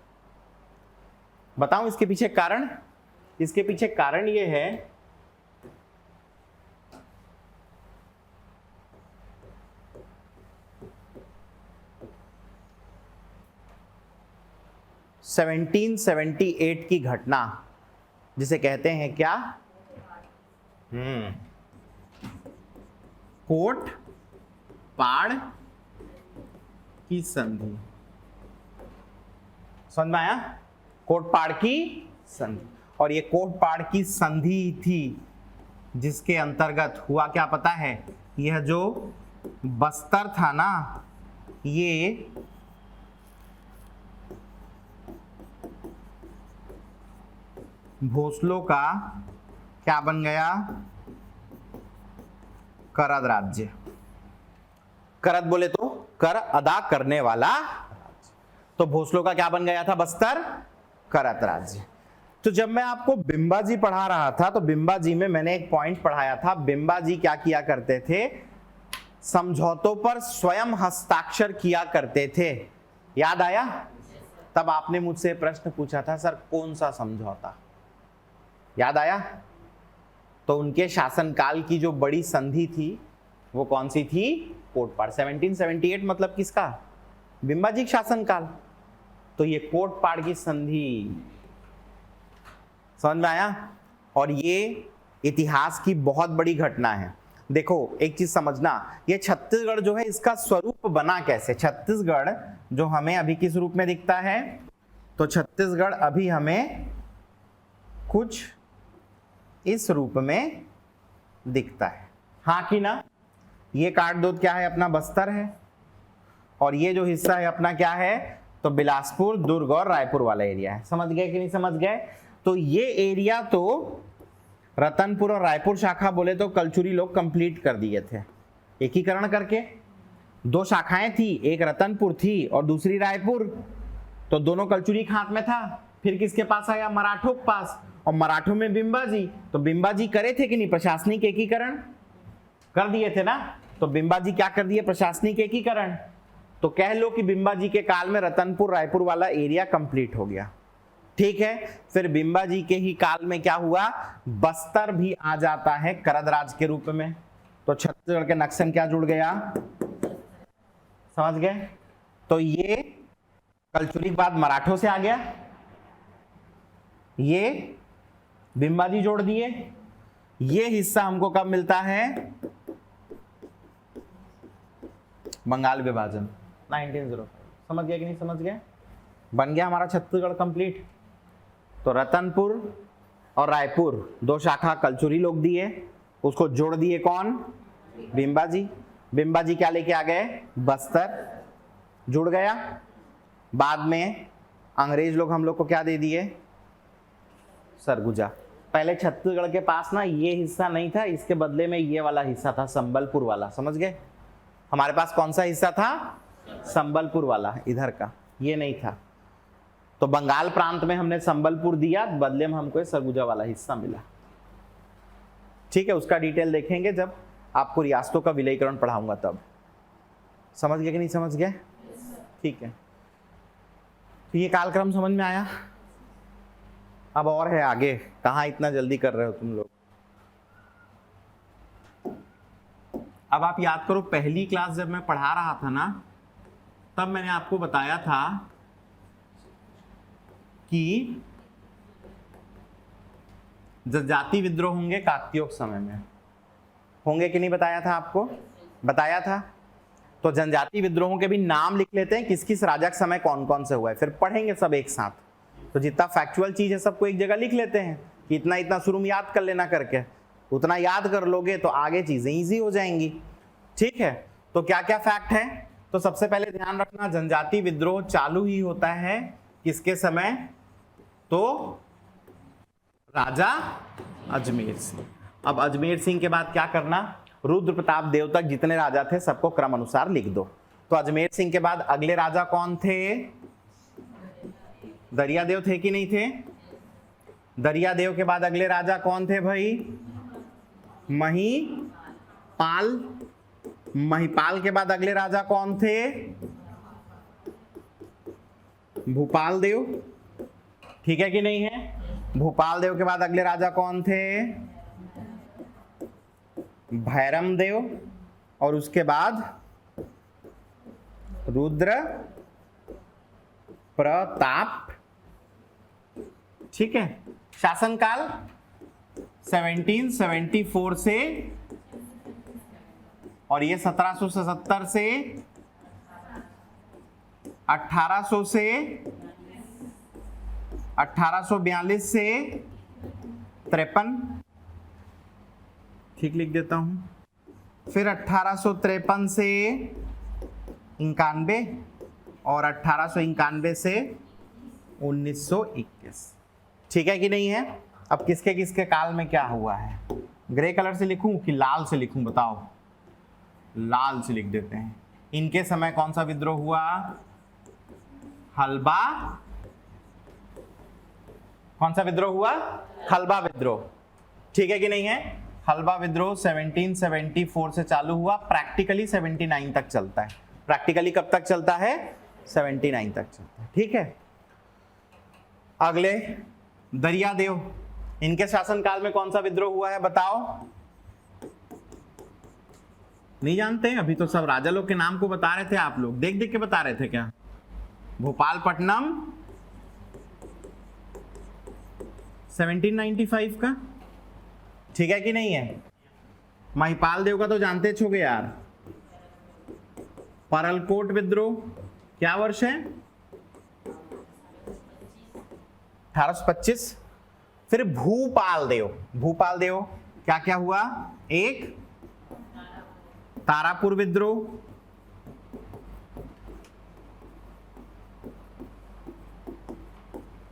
बताऊं इसके पीछे कारण? इसके पीछे कारण ये है, सेवनटीन 78 की घटना जिसे कहते हैं क्या? कोट पाड़ की संधि। समझ में आया? कोट पाड़ की संधि। और ये कोट पाड़ की संधि थी जिसके अंतर्गत हुआ क्या पता है? यह जो बस्तर था ना, ये भोसलों का क्या बन गया? करद राज्य। करद बोले तो कर अदा करने वाला। तो भोसलों का क्या बन गया था? बस्तर करद राज्य। तो जब मैं आपको बिंबाजी पढ़ा रहा था तो बिंबाजी में मैंने एक पॉइंट पढ़ाया था। बिंबाजी क्या किया करते थे? समझौतों पर स्वयं हस्ताक्षर किया करते थे। याद आया? तब आपने मुझसे प्रश्न पूछा था, सर कौन सा समझौता? याद आया? तो उनके शासनकाल की जो बड़ी संधि थी वो कौन सी थी? कोटपाड़। 1778 मतलब किसका? बिंबाजी शासनकाल। तो ये कोटपाड़ की संधि, समझ में आया? और ये इतिहास की बहुत बड़ी घटना है। देखो एक चीज समझना, ये छत्तीसगढ़ जो है इसका स्वरूप बना कैसे? छत्तीसगढ़ जो हमें अभी किस रूप में दिखता है? तो छत्तीसगढ़ अभी हमें कुछ इस रूप में दिखता है, हाँ कि ना? ये काट दो, क्या है अपना? बस्तर है। और ये जो हिस्सा है अपना क्या है? तो बिलासपुर, दुर्ग और रायपुर वाला एरिया है। समझ गए कि नहीं समझ गए? तो ये एरिया तो रतनपुर और रायपुर शाखा बोले तो कलचुरी लोग कंप्लीट कर दिए थे एकीकरण करके। दो शाखाएं थी, एक रतनपुर थी और दूसरी रायपुर। तो दोनों कलचुरी हाथ में था। फिर किसके पास आया? मराठों के पास। और मराठों में बिंबाजी। तो बिंबाजी करे थे कि नहीं प्रशासनिक एकीकरण? कर दिए थे ना। तो बिंबाजी क्या कर दिए? प्रशासनिक एकीकरण। तो कह लो कि बिंबाजी के काल में रतनपुर रायपुर वाला एरिया कंप्लीट हो गया। ठीक है। फिर बिंबाजी के ही काल में क्या हुआ? बस्तर भी आ जाता है करद राज के रूप में। तो छत्तीसगढ़ के नक्शे में क्या जुड़ गया? समझ गए? तो ये कलचुरी के बाद मराठों से आ गया, ये बिंबाजी जोड़ दिए। ये हिस्सा हमको कब मिलता है? बंगाल विभाजन 1905। समझ गया कि नहीं समझ गए? बन गया हमारा छत्तीसगढ़ कंप्लीट। तो रतनपुर और रायपुर दो शाखा कलचुरी लोग दिए, उसको जोड़ दिए कौन? बिंबाजी। बिंबाजी क्या लेके आ गए? बस्तर जुड़ गया। बाद में अंग्रेज लोग हम लोग को क्या दे दिए? सरगुजा। पहले छत्तीसगढ़ के पास ना ये हिस्सा नहीं था, इसके बदले में ये वाला हिस्सा था, संबलपुर वाला। समझ गए? हमारे पास कौन सा हिस्सा था? संबलपुर वाला, इधर का, ये नहीं था। तो बंगाल प्रांत में हमने संबलपुर दिया, बदले में हमको सरगुजा वाला हिस्सा मिला। ठीक है, उसका डिटेल देखेंगे जब आपको रियासतों का विलयीकरण पढ़ाऊंगा तब। समझ गए कि नहीं समझ गए? ठीक है। तो ये कालक्रम समझ में आया? अब और है आगे, कहाँ इतना जल्दी कर रहे हो तुम लोग? अब आप याद करो, पहली क्लास जब मैं पढ़ा रहा था ना, तब मैंने आपको बताया था कि जनजाति विद्रोह होंगे काकतीय समय में, होंगे कि नहीं? बताया था आपको, बताया था। तो जनजाति विद्रोहों के भी नाम लिख लेते हैं, किस किस राजा के समय कौन कौन से हुआ है, फिर पढ़ेंगे सब एक साथ। तो जितना फैक्चुअल चीज है सबको एक जगह लिख लेते हैं कि इतना इतना शुरू में याद कर लेना करके। उतना याद कर लोगे तो आगे चीजें इजी हो जाएंगी। ठीक है। तो क्या क्या फैक्ट है? तो सबसे पहले ध्यान रखना, जनजाति विद्रोह चालू ही होता है किसके समय? तो राजा अजमेर सिंह। अब अजमेर सिंह के बाद क्या करना? रुद्र प्रताप देव तक जितने राजा थे सबको क्रम अनुसार लिख दो। तो अजमेर सिंह के बाद अगले राजा कौन थे? दरियादेव थे कि नहीं थे? दरियादेव के बाद अगले राजा कौन थे भाई? महिपाल। महिपाल के बाद अगले राजा कौन थे? भूपाल देव। ठीक है कि नहीं है? भूपाल देव के बाद अगले राजा कौन थे? भैरम देव। और उसके बाद रुद्र प्रताप। ठीक है। शासनकाल 1774 से, और ये 1770 से 1800 से 1842 से 53, ठीक लिख देता हूं। फिर 1853 से 91 और 1891 से 1921। ठीक है कि नहीं है? अब किसके किसके काल में क्या हुआ है? ग्रे कलर से लिखूं कि लाल से लिखूं? बताओ। लाल से लिख देते हैं। इनके समय कौन सा विद्रोह हुआ? हलबा। कौन सा विद्रोह हुआ? हलबा विद्रोह। ठीक है कि नहीं है? हलबा विद्रोह 1774 से चालू हुआ, प्रैक्टिकली 79 तक चलता है। प्रैक्टिकली कब तक चलता है? 79 तक चलता है। ठीक है। अगले दरियादेव, इनके शासनकाल में कौन सा विद्रोह हुआ है? बताओ। नहीं जानते? अभी तो सब राजा लोग के नाम को बता रहे थे आप लोग, देख देख के बता रहे थे क्या? भोपालपट्टनम 1795 का, ठीक है कि नहीं है? महिपाल देव का तो जानते छोगे यार। परलकोट विद्रोह क्या वर्ष है? 1825। फिर भूपाल देव, भूपाल देव क्या क्या हुआ? एक तारापुर विद्रोह,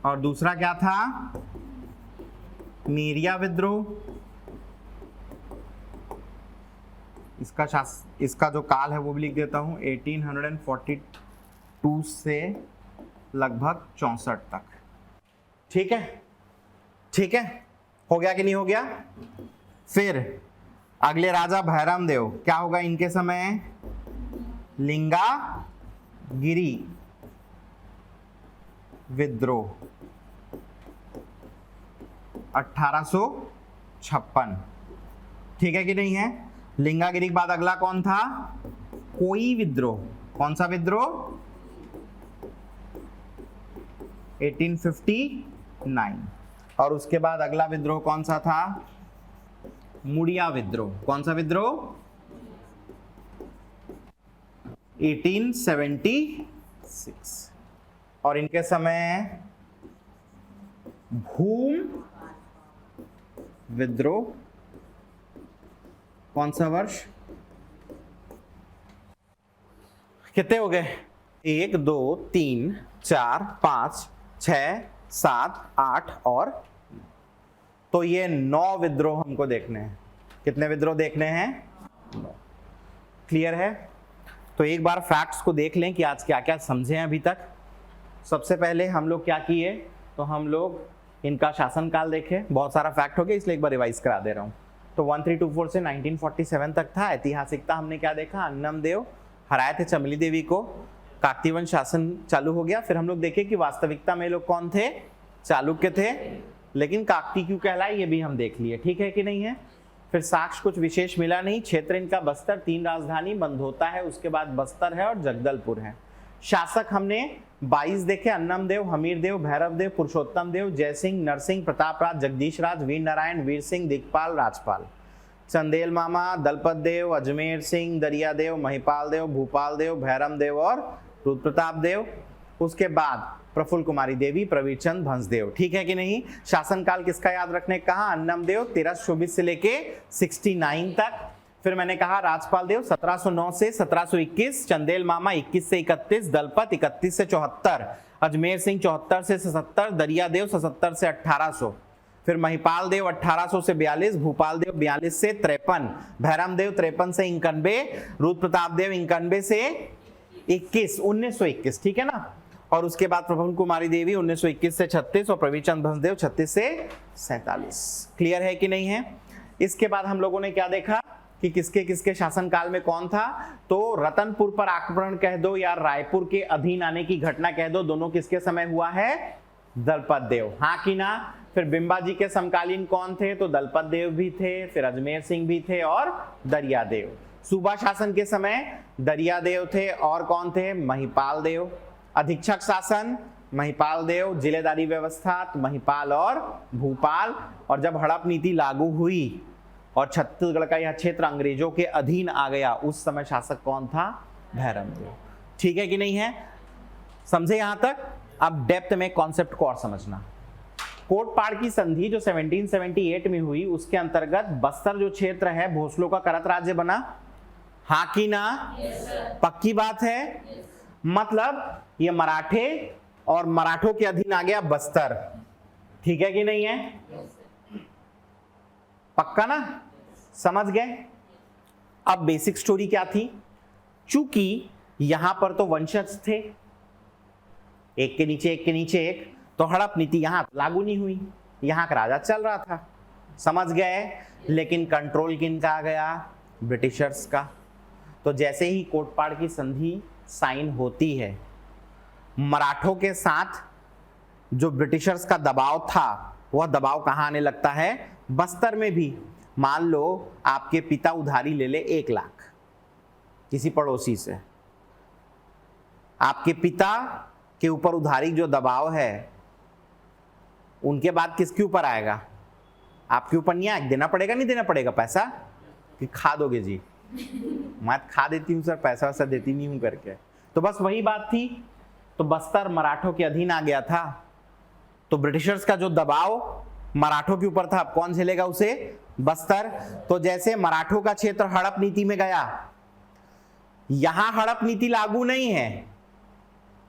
और दूसरा क्या था? मेरिया विद्रोह। इसका जो काल है वो भी लिख देता हूं, 1842 से लगभग 64 तक। ठीक है, ठीक है, हो गया कि नहीं हो गया? फिर अगले राजा भैरम देव, क्या होगा इनके समय? लिंगागिरी विद्रोह 1856, ठीक है कि नहीं है? लिंगागिरी के बाद अगला कौन था? कोई विद्रोह। कौन सा विद्रोह? 1859। और उसके बाद अगला विद्रोह कौन सा था? मुड़िया विद्रोह। कौन सा विद्रोह? 1876। और इनके समय भूम विद्रोह, कौन सा वर्ष? कितने हो गए? 1 2 3 4 5 6 7 8 और, तो ये 9 विद्रोह हमको देखने हैं। कितने विद्रोह देखने हैं? 9। क्लियर है? तो एक बार फैक्ट्स को देख लें कि आज क्या क्या समझे हैं अभी तक। सबसे पहले हम लोग क्या किए, तो हम लोग इनका शासनकाल देखे। बहुत सारा फैक्ट हो गया इसलिए एक बार रिवाइज करा दे रहा हूँ। तो 1324 से 1947 तक था। ऐतिहासिकता हमने क्या देखा? अन्नम देव हराए थे चमली देवी को, काकतीय शासन चालू हो गया। फिर हम लोग देखे कि वास्तविकता में लोग कौन थे? चालुक्य थे, लेकिन काकती क्यों कहलाए ये भी हम देख लिए। ठीक है कि नहीं है? फिर साक्ष्य कुछ विशेष मिला नहीं। क्षेत्र इनका बस्तर, 3 राजधानी बंधोता है, उसके बाद बस्तर है और जगदलपुर है। शासक हमने 22 देखे, अन्नम देव, हमीर देव, भैरव देव, पुरुषोत्तम देव, जयसिंह, नरसिंह, प्रताप राज, जगदीश राज, वीर नारायण, वीर सिंह, दिक्पाल, राजपाल, चंदेल मामा, दलपत देव, अजमेर सिंह, दरिया देव, महिपाल देव, भूपाल देव, भैरम देव और रुद्र प्रताप देव। उसके बाद प्रफुल्ल कुमारी देवी, प्रवीर चंद, भंसदेव। ठीक है कि नहीं? शासनकाल किसका याद रखने कहा? अन्नम देव 1324 से लेके 69 तक। फिर मैंने कहा राजपाल देव 1709 से 1721, चंदेल मामा 21 से 31, दलपत 31 से 74, अजमेर सिंह 74 से 77, दरिया देव 77 से 1800, फिर महिपाल देव 1800 से 42, भूपाल देव 42 से 53, भैरम देव 53 से 91, रुद्र प्रताप देव 91 से 21, 1921। ठीक है ना? और उसके बाद प्रफुल्ल कुमारी देवी 1921 से 36 और प्रवीर चंद भंसदेव 36 से 47। क्लियर है कि नहीं है? इसके बाद हम लोगों ने क्या देखा कि किसके किसके शासनकाल में कौन था। तो रतनपुर पर आक्रमण कह दो या रायपुर के अधीन आने की घटना कह दो, दोनों किसके समय हुआ है? दलपत देव। हाँ कि ना? फिर बिंबा जी के समकालीन कौन थे? तो दलपत देव भी थे, फिर अजमेर सिंह भी थे और दरिया देव। सूबा शासन के समय दरिया देव थे और कौन थे? महिपाल देव। अधीक्षक शासन महिपाल देव, जिलेदारी व्यवस्था महिपाल और भूपाल। और जब हड़प नीति लागू हुई और छत्तीसगढ़ का यह क्षेत्र अंग्रेजों के अधीन आ गया, उस समय शासक कौन था? भैरम देव। ठीक है कि नहीं है? समझे यहां तक? अब डेप्थ में कॉन्सेप्ट को और समझना। कोटपाड़ की संधि जो 1778 में हुई, उसके अंतर्गत बस्तर जो क्षेत्र है भोसलों का करत राज्य बना। हाँ कि ना? पक्की बात है। मतलब ये मराठे और मराठों के अधीन आ गया बस्तर। ठीक है कि नहीं है? पक्का ना? समझ गए? अब बेसिक स्टोरी क्या थी? चूंकि यहां पर तो वंशज थे, एक के नीचे एक के नीचे एक, तो हड़प नीति यहां लागू नहीं हुई, यहां का राजा चल रहा था। समझ गए? लेकिन कंट्रोल किनका आ गया? ब्रिटिशर्स का। तो जैसे ही कोटपाड़ की संधि साइन होती है, मराठों के साथ जो ब्रिटिशर्स का दबाव था, वह दबाव कहां आने लगता है? बस्तर में भी। मान लो आपके पिता उधारी ले ले 1 लाख, किसी पड़ोसी से। आपके पिता के ऊपर उधारी जो दबाव है, उनके बाद किसके ऊपर आएगा? आपके ऊपर नहीं आएगा। देना पड़ेगा, नहीं देना पड़ेगा पैसा? कि खा दोगे जी? मैं खा देती हूँ सर, पैसा वैसा देती नहीं हूँ करके। तो बस वही बात थी। तो बस्तर मराठों के अधीन आ गया था, तो ब्रिटिशर्स का जो दबाव मराठों के ऊपर था, अब कौन झेलेगा उसे? बस्तर। तो जैसे मराठों का क्षेत्र हड़प नीति में गया, यहां हड़प नीति लागू नहीं है।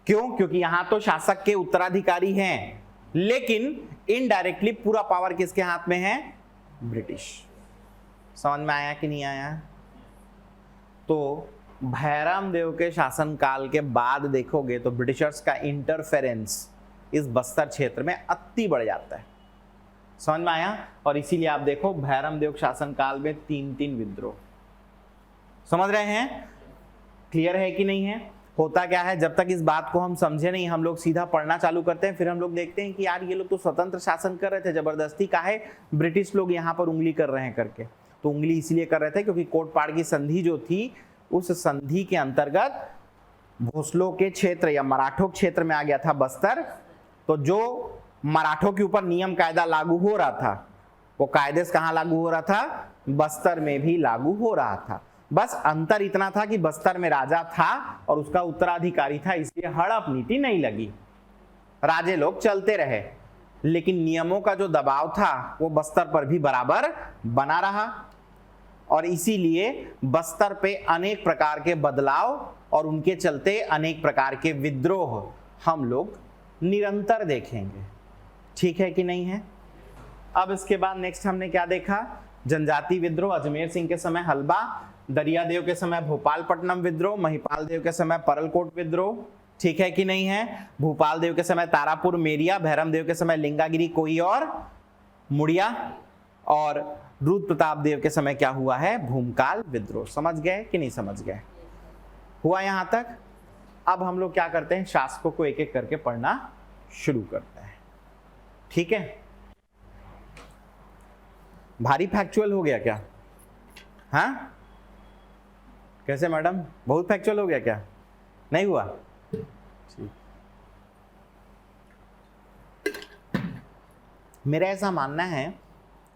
क्यों? क्योंकि यहां तो शासक के उत्तराधिकारी हैं, लेकिन इनडायरेक्टली पूरा पावर किसके हाथ में है? ब्रिटिश। समझ में आया कि नहीं आया? तो भैरम देव के शासनकाल के बाद देखोगे तो ब्रिटिशर्स का इंटरफेरेंस इस बस्तर क्षेत्र में अति बढ़ जाता है। समझ में आया? और इसीलिए आप देखो भैरम देव शासनकाल में 3 विद्रोह। समझ रहे हैं? क्लियर है कि नहीं है? होता क्या है, जब तक इस बात को हम समझे नहीं, हम लोग सीधा पढ़ना चालू करते हैं, फिर हम लोग देखते हैं कि यार ये लोग तो स्वतंत्र शासन कर रहे थे, जबरदस्ती काहे ब्रिटिश लोग यहाँ पर उंगली कर रहे हैं करके। तो उंगली इसलिए कर रहे थे क्योंकि कोटपाड़ की संधि जो थी, उस संधि के अंतर्गत भोसलों के क्षेत्र या मराठों क्षेत्र में आ गया था बस्तर। तो जो मराठों के ऊपर नियम कायदा लागू हो रहा था, वो कायदे से कहाँ लागू हो रहा था? बस्तर में भी लागू हो रहा था। बस अंतर इतना था कि बस्तर में राजा था और उसका उत्तराधिकारी था, इसलिए हड़प नीति नहीं लगी, राजे लोग चलते रहे, लेकिन नियमों का जो दबाव था वो बस्तर पर भी बराबर बना रहा। और इसीलिए बस्तर पे अनेक प्रकार के बदलाव और उनके चलते अनेक प्रकार के विद्रोह हम लोग निरंतर देखेंगे। ठीक है कि नहीं है? अब इसके बाद नेक्स्ट हमने क्या देखा? जनजाति विद्रोह। अजमेर सिंह के समय हलबा, दरियादेव के समय भोपालपट्टनम विद्रोह, महिपाल देव के समय परलकोट विद्रोह। ठीक है कि नहीं है? भूपाल देव के समय तारापुर मेरिया, भैरम देव के समय लिंगागिरी कोई और मुड़िया, और रुद्र प्रताप देव के समय क्या हुआ है? भूमकाल विद्रोह। समझ गए कि नहीं समझ गए? हुआ यहां तक? अब हम लोग क्या करते हैं, शासकों को एक एक करके पढ़ना शुरू करते हैं। ठीक है? भारी फैक्चुअल हो गया क्या? हाँ कैसे मैडम, बहुत फैक्चुअल हो गया क्या? नहीं हुआ? ठीक। मेरा ऐसा मानना है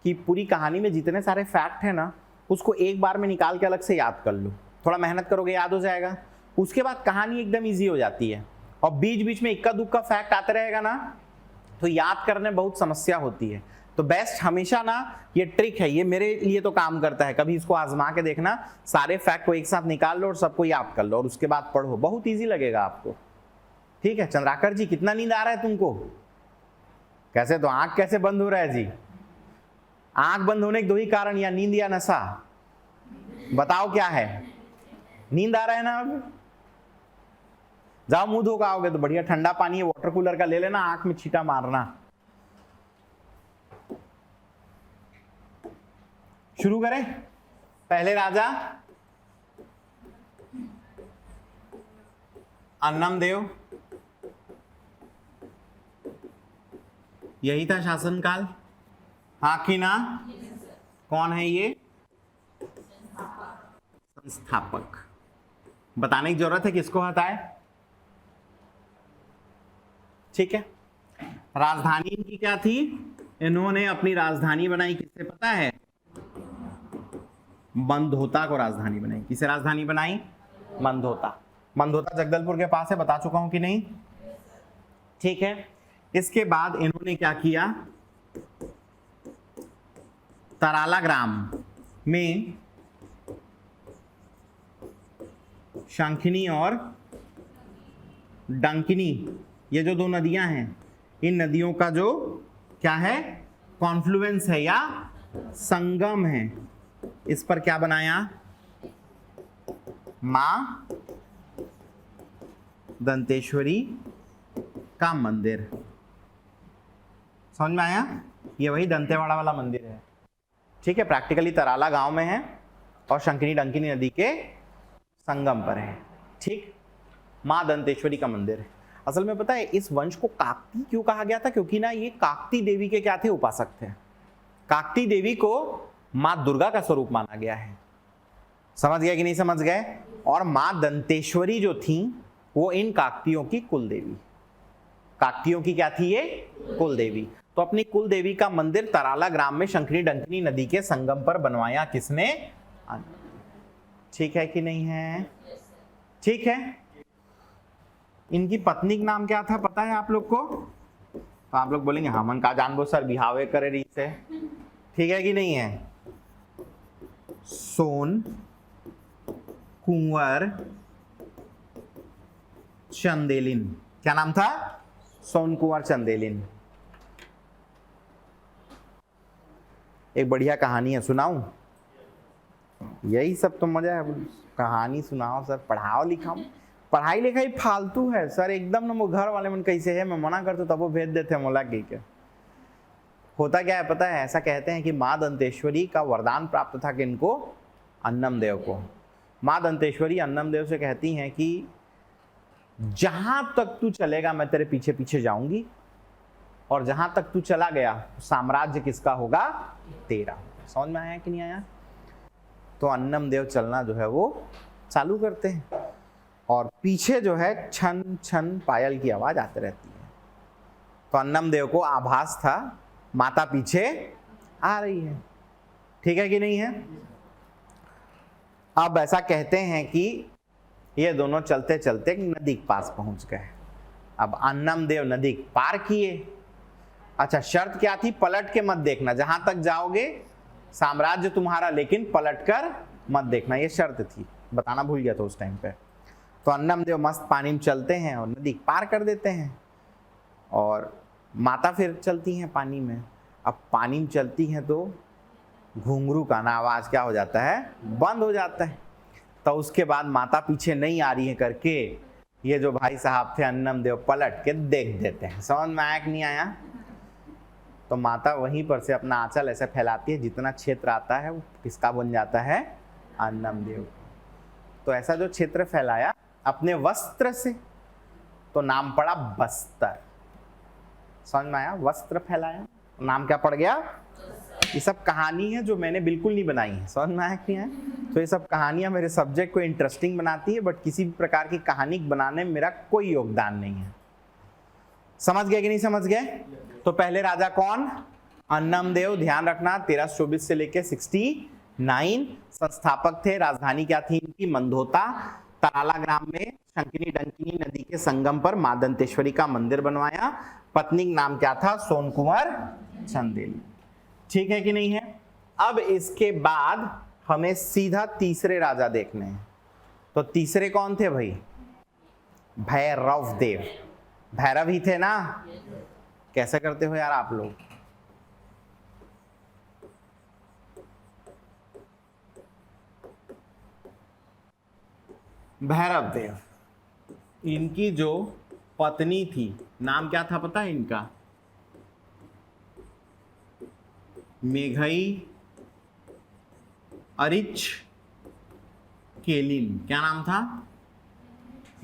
कि पूरी कहानी में जितने सारे फैक्ट है ना, उसको एक बार में निकाल के अलग से याद कर लो। थोड़ा मेहनत करोगे याद हो जाएगा। उसके बाद कहानी एकदम इजी हो जाती है। और बीच बीच में इक्का दुक्का फैक्ट आते रहेगा ना, तो याद करने बहुत समस्या होती है। तो बेस्ट हमेशा ना, ये ट्रिक है, ये मेरे लिए तो काम करता है, कभी इसको आजमा के देखना, सारे फैक्ट को एक साथ निकाल लो और सबको याद कर लो और उसके बाद पढ़ो, बहुत इजी लगेगा आपको। ठीक है? चंद्राकर जी, कितना नींद आ रहा है तुमको? कैसे, तो आंख कैसे बंद हो रहा है जी? आंख बंद होने के दो ही कारण, या नींद या नशा। बताओ क्या है? नींद आ रहा है ना? अब जाओ मुंह धो के आओगे तो बढ़िया ठंडा पानी है, वाटर कूलर का ले लेना, आंख में छींटा मारना। शुरू करें? पहले राजा अन्नम देव, यही था शासनकाल। हाँ कि ना? कौन है ये? संस्थापक। बताने की जरूरत है किसको हटाए? ठीक है। राजधानी इनकी क्या थी? इन्होंने अपनी राजधानी बनाई, किससे पता है? मंदोता को राजधानी बनाई। किसे राजधानी बनाई? मंदोता। मंदोता जगदलपुर के पास है, बता चुका हूं कि नहीं? ठीक है। इसके बाद इन्होंने क्या किया? तराला ग्राम में शंखिनी और डंकिनी, ये जो दो नदियां हैं, इन नदियों का जो क्या है? कॉन्फ्लुएंस है या संगम है। इस पर क्या बनाया? मां दंतेश्वरी का मंदिर। समझ में आया? ये वही दंतेवाड़ा वाला मंदिर है। ठीक है? प्रैक्टिकली तराला गांव में है और शंखिनी डंकिनी नदी के संगम पर है। ठीक? मां दंतेश्वरी का मंदिर है। असल में पता है इस वंश को काकती क्यों कहा गया था? क्योंकि ना ये काकती देवी के क्या थे? उपासक थे। काकती देवी को मां दुर्गा का स्वरूप माना गया है। समझ गए कि नहीं समझ गए? और मां दंतेश्वरी जो थी वो इन काकतियों की कुल देवी, काकतियों की क्या थी ये? कुल देवी। तो अपनी कुल देवी का मंदिर तराला ग्राम में शंखनी डंकिनी नदी के संगम पर बनवाया किसने? ठीक है कि नहीं है? ठीक है। इनकी पत्नी का नाम क्या था पता है आप लोग को? तो आप लोग बोलेंगे हमन का जानबो सर, बिहावे करे रही से। ठीक है कि नहीं है? सोन कुंवर चंदेलिन। क्या नाम था? सोन कुंवर चंदेलिन। एक बढ़िया कहानी है, सुनाऊं? यही सब तो मजा है, कहानी सुनाओ सर, पढ़ाओ लिखाओ। पढ़ाई लिखाई फालतू है सर एकदम ना। वो घर वाले मन कैसे है, मैं मना करता तब वो भेज देते हैं मोला के। होता क्या है पता है? ऐसा कहते हैं कि माँ दंतेश्वरी का वरदान प्राप्त था किनको? अन्नम देव को। माँ दंतेश्वरी अन्नम देव से कहती हैं कि जहां तक तू चलेगा मैं तेरे पीछे पीछे जाऊंगी, और जहां तक तू चला गया साम्राज्य किसका होगा? तेरा। समझ में आया कि नहीं आया? तो अन्नम देव चलना जो है वो चालू करते हैं, और पीछे जो है छन छन पायल की आवाज आती रहती है। तो अन्नम देव को आभास था माता पीछे आ रही है। ठीक है कि नहीं है? अब ऐसा कहते हैं कि ये दोनों चलते चलते नदी के पास पहुंच गए। अब अन्नम देव नदी पार किए। अच्छा, शर्त क्या थी? पलट के मत देखना, जहां तक जाओगे साम्राज्य तुम्हारा, लेकिन पलट कर मत देखना, ये शर्त थी। बताना भूल गया था उस टाइम पे। तो अन्नम देव मस्त पानी में चलते हैं और नदी पार कर देते हैं, और माता फिर चलती हैं पानी में। अब पानी में चलती हैं तो घुंघरू का ना आवाज क्या हो जाता है? बंद हो जाता है। तो उसके बाद माता पीछे नहीं आ रही है करके ये जो भाई साहब थे अन्नम देव पलट के देख देते हैं। समझ में आया कि नहीं आया? तो माता वहीं पर से अपना आंचल ऐसे फैलाती है, जितना क्षेत्र आता है वो किसका बन जाता है? अन्नम देव। तो ऐसा जो क्षेत्र फैलाया अपने वस्त्र से, तो नाम पड़ा बस्तर। समझ में आया? वस्त्र फैलाया, नाम क्या पड़ गया? ये सब कहानी है जो मैंने बिल्कुल नहीं बनाई है। समझ में आया कि नहीं है? तो ये सब कहानियां मेरे सब्जेक्ट को इंटरेस्टिंग बनाती है, बट किसी भी प्रकार की कहानी बनाने में मेरा कोई योगदान नहीं है। समझ गए कि नहीं समझ गए? तो पहले राजा कौन? अन्नम देव। ध्यान रखना 1324 से लेके 69 संस्थापक थे। राजधानी क्या थी इनकी? मंदोता। तराला ग्राम में शंकिनी डंकिनी नदी के संगम पर मां दंतेश्वरी का मंदिर बनवाया। पत्नी का नाम क्या था? सोन कुंवर चंदेली। ठीक है कि नहीं है? अब इसके बाद हमें सीधा तीसरे राजा देखने हैं। तो तीसरे कौन थे भाई? भैरव देव। भैरव ही थे ना? कैसे करते हो यार आप लोग? भैरव देव, इनकी जो पत्नी थी नाम क्या था पता है इनका? मेघई अरिच केलिन। क्या नाम था?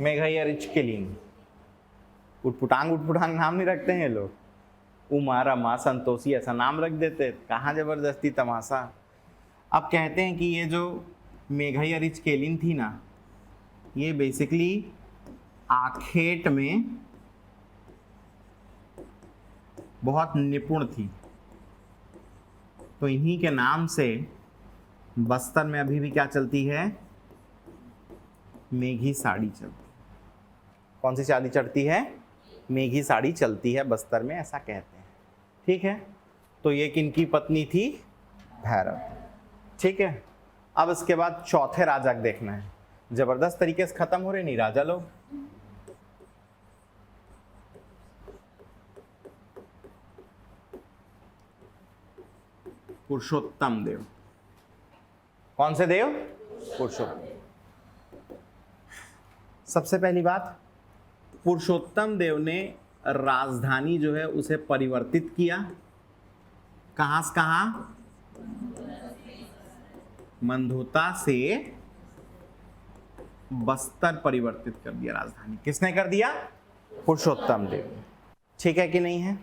मेघई अरिच केलिन। उटपुटांग नाम नहीं रखते हैं लोग। उमा रमा संतोषी ऐसा नाम रख देते, कहाँ जबरदस्ती तमाशा। अब कहते हैं कि ये जो मेघई अरिच केलिन थी ना, ये बेसिकली आखेट में बहुत निपुण थी। तो इन्हीं के नाम से बस्तर में अभी भी क्या चलती है? मेघी साड़ी चलती। कौन सी साड़ी चढ़ती है? मेघी साड़ी चलती है बस्तर में, ऐसा कहते हैं। ठीक है, तो ये किनकी पत्नी थी? भैरव। ठीक है, अब इसके बाद चौथे राजा को देखना है। जबरदस्त तरीके से खत्म हो रहे नहीं राजा लोग। पुरुषोत्तम देव। कौन से देव? पुरुषोत्तम। सबसे पहली बात, पुरुषोत्तम देव ने राजधानी जो है उसे परिवर्तित किया। कहां से कहां? मंदोता से बस्तर परिवर्तित कर दिया राजधानी। किसने कर दिया? पुरुषोत्तम देव। ठीक है कि नहीं है?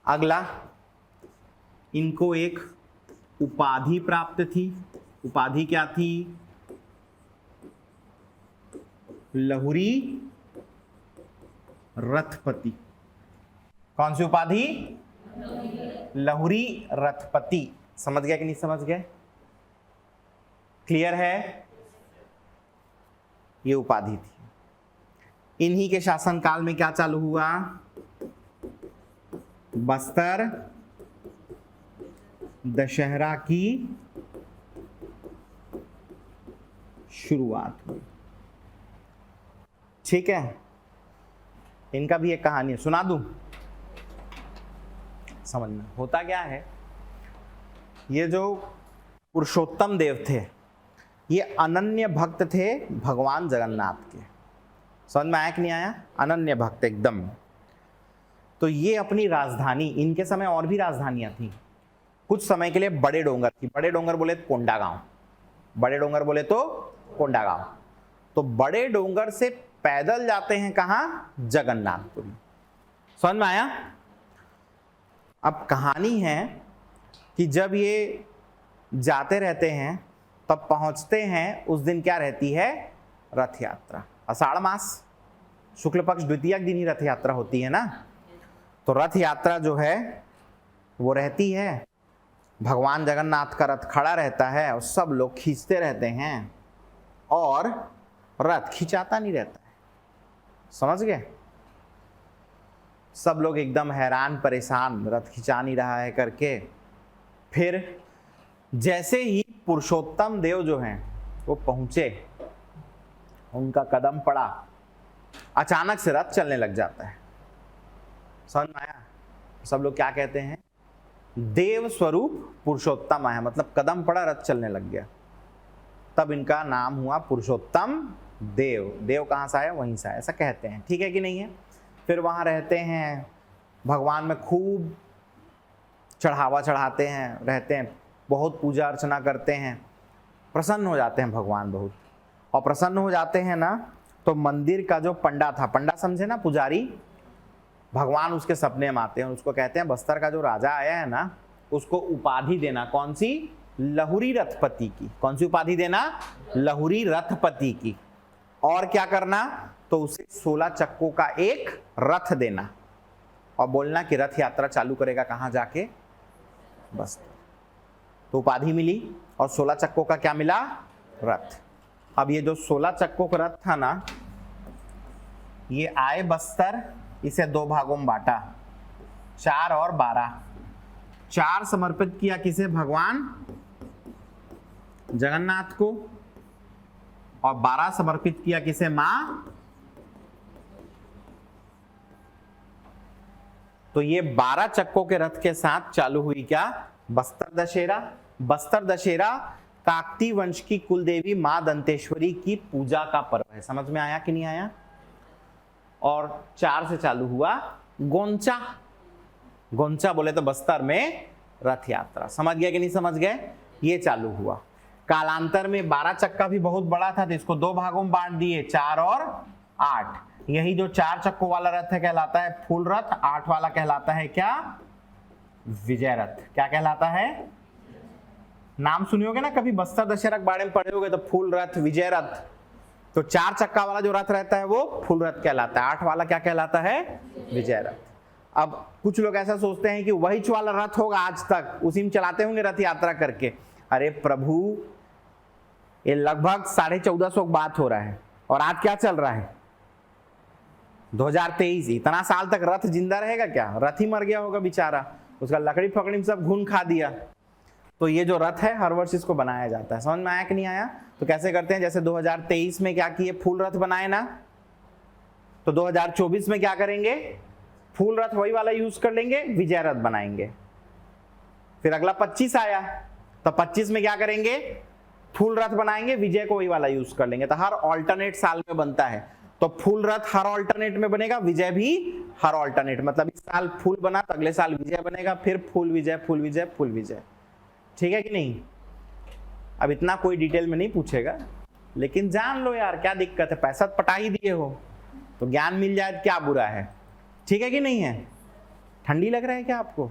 अगला, इनको एक उपाधि प्राप्त थी। उपाधि क्या थी? लहुरी रथपति। कौन सी उपाधि? लहुरी रथपति। समझ गया कि नहीं समझ गए? क्लियर है? ये उपाधि थी। इन्हीं के शासनकाल में क्या चालू हुआ? बस्तर दशहरा की शुरुआत हुई। ठीक है, इनका भी एक कहानी है, सुना दूं? समझना होता क्या है, ये जो पुरुषोत्तम देव थे ये अनन्य भक्त थे भगवान जगन्नाथ के। समझ में आया कि नहीं आया? अनन्य भक्त एकदम। तो ये अपनी राजधानी, इनके समय और भी राजधानियां थी, कुछ समय के लिए बड़े डोंगर थी। बड़े डोंगर बोले तो कोंडागांव, बड़े डोंगर बोले तो कोंडागांव। तो बड़े डोंगर से पैदल जाते हैं कहाँ? जगन्नाथपुरी। समझ में आया? अब कहानी है कि जब ये जाते रहते हैं तब पहुंचते हैं, उस दिन क्या रहती है? रथ यात्रा। आषाढ़ मास शुक्ल पक्ष द्वितीय दिन ही रथ यात्रा होती है ना। तो रथ यात्रा जो है वो रहती है, भगवान जगन्नाथ का रथ खड़ा रहता है और सब लोग खींचते रहते हैं और रथ खिंचाता नहीं रहता है। समझ गए? सब लोग एकदम हैरान परेशान, रथ खिंचा नहीं रहा है करके। फिर जैसे ही पुरुषोत्तम देव जो हैं वो पहुंचे, उनका कदम पड़ा, अचानक से रथ चलने लग जाता है। समझ में आया? सब लोग क्या कहते हैं? देव स्वरूप पुरुषोत्तम आया, मतलब कदम पड़ा रथ चलने लग गया। तब इनका नाम हुआ पुरुषोत्तम देव। देव कहाँ से आया? वहीं से आया, ऐसा कहते हैं। ठीक है कि नहीं है? फिर वहाँ रहते हैं, भगवान में खूब चढ़ावा चढ़ाते हैं, रहते हैं, बहुत पूजा अर्चना करते हैं, प्रसन्न हो जाते हैं भगवान बहुत। और प्रसन्न हो जाते हैं ना, तो मंदिर का जो पंडा था, पंडा समझे ना, पुजारी, भगवान उसके सपने में आते हैं, उसको कहते हैं बस्तर का जो राजा आया है ना, उसको उपाधि देना। कौन सी? लहुरी रथपति की। कौन सी उपाधि देना? लहुरी रथपति की। और क्या करना? तो उसे 16 चक्कों का एक रथ देना और बोलना कि रथ यात्रा चालू करेगा कहां जाके? बस्तर। तो उपाधि मिली और 16 चक्कों का क्या मिला? रथ। अब ये जो 16 चक्कों का रथ था ना, ये आए बस्तर, इसे 2 भागों में बांटा, 4 और 12। 4 समर्पित किया किसे? भगवान जगन्नाथ को। और 12 समर्पित किया किसे? मां। तो ये 12 चक्कों के रथ के साथ चालू हुई क्या? बस्तर दशहरा। बस्तर दशहरा काकती वंश की कुलदेवी मां दंतेश्वरी की पूजा का पर्व है। समझ में आया कि नहीं आया? और 4 से चालू हुआ गोंचा। गोंचा बोले तो बस्तर में रथ यात्रा। समझ गए कि नहीं समझ गए? ये चालू हुआ। कालांतर में 12 चक्का भी बहुत बड़ा था, तो इसको 2 भागों में बांट दिए, 4 और 8। यही जो 4 चक्कों वाला रथ है कहलाता है फूल रथ, 8 वाला कहलाता है क्या? विजय रथ। क्या कहलाता है? नाम सुने होगे ना कभी, बस्तर दशहरा के बारे में पढ़े होगे तो फूल रथ, विजय रथ। तो 4 चक्का वाला जो रथ रहता है वो फूल रथ कहलाता है, 8 वाला क्या कहलाता है? विजय रथ। अब कुछ लोग ऐसा सोचते हैं कि वही वाला रथ होगा आज तक, उसी में चलाते होंगे रथ यात्रा करके। अरे प्रभु, ये लगभग 1450 बात हो रहा है और आज क्या चल रहा है? 2023। इतना साल तक रथ जिंदा रहेगा क्या? रथ ही मर गया होगा बेचारा, उसका लकड़ी फकड़ी में सब घुन खा दिया। तो ये जो रथ है हर वर्ष इसको बनाया जाता है। समझ में आया कि नहीं आया? तो कैसे करते हैं? जैसे 2023 में क्या किए? फूल रथ बनाए ना, तो 2024 में क्या करेंगे? फूल रथ वही वाला यूज कर लेंगे, विजय रथ बनाएंगे। फिर अगला 25 आया, तो 25 में क्या करेंगे? फूल रथ बनाएंगे, विजय को वही वाला यूज कर लेंगे। तो हर ऑल्टरनेट साल में बनता है। तो फूल रथ हर ऑल्टरनेट में बनेगा, विजय भी हर ऑल्टरनेट, मतलब इस साल फूल बना तो अगले साल विजय बनेगा, फिर फूल विजय, फूल विजय, फूल विजय। ठीक है कि नहीं? अब इतना कोई डिटेल में नहीं पूछेगा, लेकिन जान लो यार, क्या दिक्कत है? पैसा पटा ही दिए हो तो ज्ञान मिल जाए, क्या बुरा है? ठीक है कि नहीं है? ठंडी लग रहा है क्या आपको?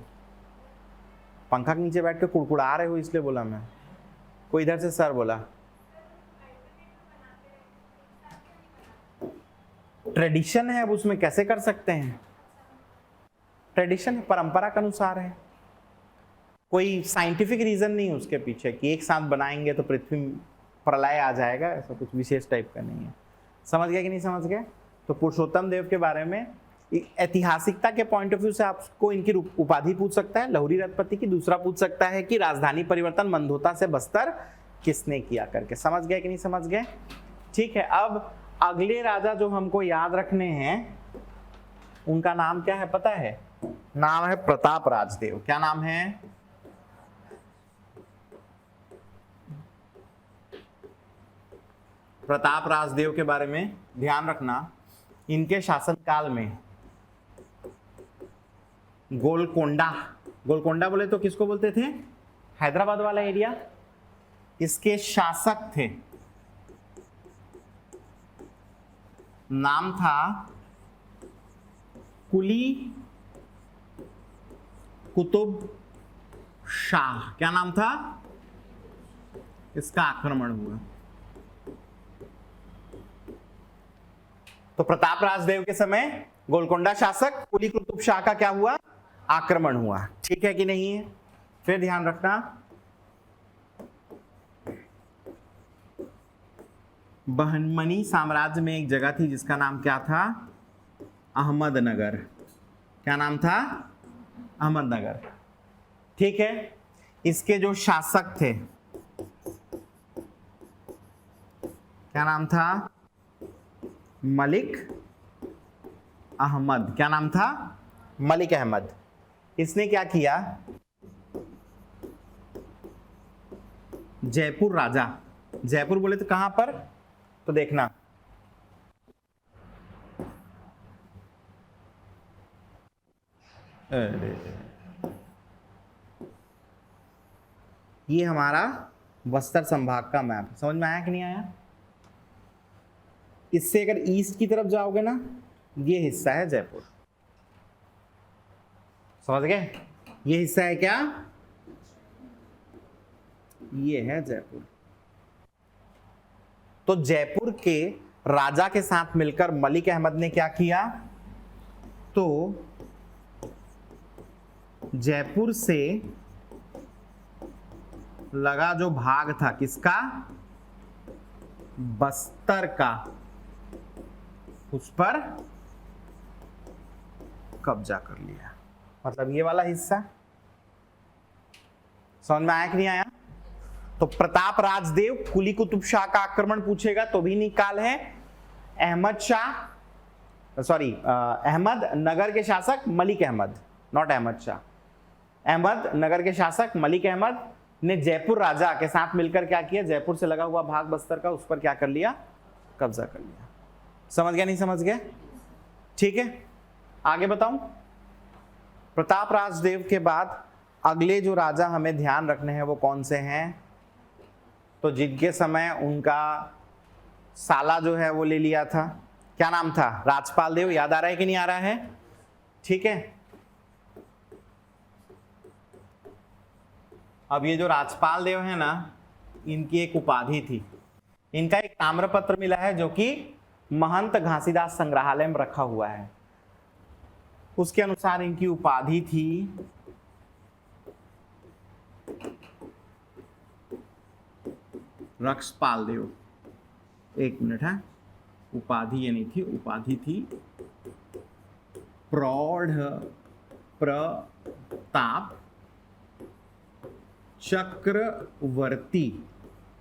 पंखा के नीचे बैठ के कुड़कुड़ा रहे हो इसलिए बोला मैं। कोई इधर से सर बोला ट्रेडिशन है अब उसमें कैसे कर सकते हैं, ट्रेडिशन परंपरा के अनुसार है, कोई साइंटिफिक रीजन नहीं है उसके पीछे कि एक साथ बनाएंगे तो पृथ्वी प्रलय आ जाएगा, ऐसा कुछ विशेष टाइप का नहीं है। समझ गए कि नहीं समझ गए? तो पुरुषोत्तम देव के बारे में ऐतिहासिकता के पॉइंट ऑफ व्यू से आपको इनकी उपाधि पूछ सकता है लहुरी रथपति की, दूसरा पूछ सकता है कि राजधानी परिवर्तन मंदोता से बस्तर किसने किया करके। समझ गए कि नहीं समझ गए? ठीक है, अब अगले राजा जो हमको याद रखने हैं उनका नाम क्या है पता है? नाम है प्रताप राजदेव। क्या नाम है? प्रताप राजदेव के बारे में ध्यान रखना। इनके शासनकाल में गोलकोंडा, गोलकोंडा बोले तो किसको बोलते थे? हैदराबाद वाला एरिया। इसके शासक थे, नाम था कुली कुतुब शाह। क्या नाम था? इसका आक्रमण हुआ। तो प्रताप राजदेव के समय गोलकोंडा शासक कुली कुतुब शाह का क्या हुआ? आक्रमण हुआ। ठीक है कि नहीं है? फिर ध्यान रखना, बहमनी साम्राज्य में एक जगह थी जिसका नाम क्या था? अहमदनगर। क्या नाम था? अहमदनगर। ठीक है, इसके जो शासक थे क्या नाम था? मलिक अहमद। क्या नाम था? मलिक अहमद। इसने क्या किया? जयपुर राजा, जयपुर बोले तो कहां पर? तो देखना, ये हमारा बस्तर संभाग का मैप। समझ में आया कि नहीं आया? इससे अगर ईस्ट की तरफ जाओगे ना, ये हिस्सा है जयपुर। समझ गए? ये हिस्सा है क्या? ये है जयपुर। तो जयपुर के राजा के साथ मिलकर मलिक अहमद ने क्या किया? तो जयपुर से लगा जो भाग था किसका? बस्तर का, उस पर कब्जा कर लिया। मतलब ये वाला हिस्सा। समझ में आया कि नहीं आया? तो प्रताप राजदेव कुली कुतुब शाह का आक्रमण पूछेगा तो भी निकाल है। अहमद शाह, सॉरी, अहमद नगर के शासक मलिक अहमद, नॉट अहमद शाह, अहमद नगर के शासक मलिक अहमद ने जयपुर राजा के साथ मिलकर क्या किया? जयपुर से लगा हुआ भाग बस्तर का, उस पर क्या कर लिया? कब्जा कर लिया। समझ गया नहीं समझ गया? ठीक है, आगे बताऊं। प्रताप राजदेव के बाद अगले जो राजा हमें ध्यान रखने हैं वो कौन से हैं? तो जिनके समय उनका साला जो है वो ले लिया था, क्या नाम था? राजपाल देव। याद आ रहा है कि नहीं आ रहा है? ठीक है, अब ये जो राजपाल देव है ना, इनकी एक उपाधि थी। इनका एक ताम्रपत्र मिला है जो कि महंत घासीदास संग्रहालय में रखा हुआ है। उसके अनुसार इनकी उपाधि थी रक्षपाल देव। एक मिनट है, उपाधि ये नहीं थी, उपाधि थी प्रौढ़ प्रताप चक्रवर्ती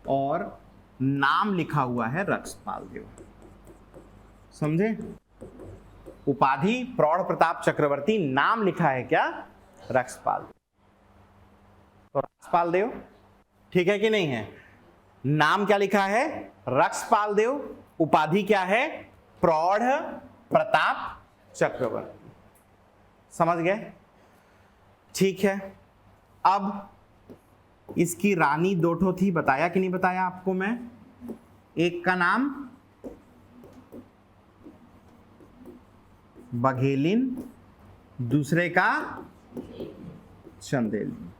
और नाम लिखा हुआ है रक्षपाल देव। समझे? उपाधि प्रौढ़ प्रताप चक्रवर्ती, नाम लिखा है क्या? रक्षपाल देव। तो रक्षपाल देव, ठीक है कि नहीं है? नाम क्या लिखा है? रक्षपाल देव। उपाधि क्या है? प्रौढ़ प्रताप चक्रवर्ती। समझ गए? ठीक है, अब इसकी रानी दो ठो थी, बताया कि नहीं बताया आपको मैं? एक का नाम बघेलिन, दूसरे का चंदेलिन।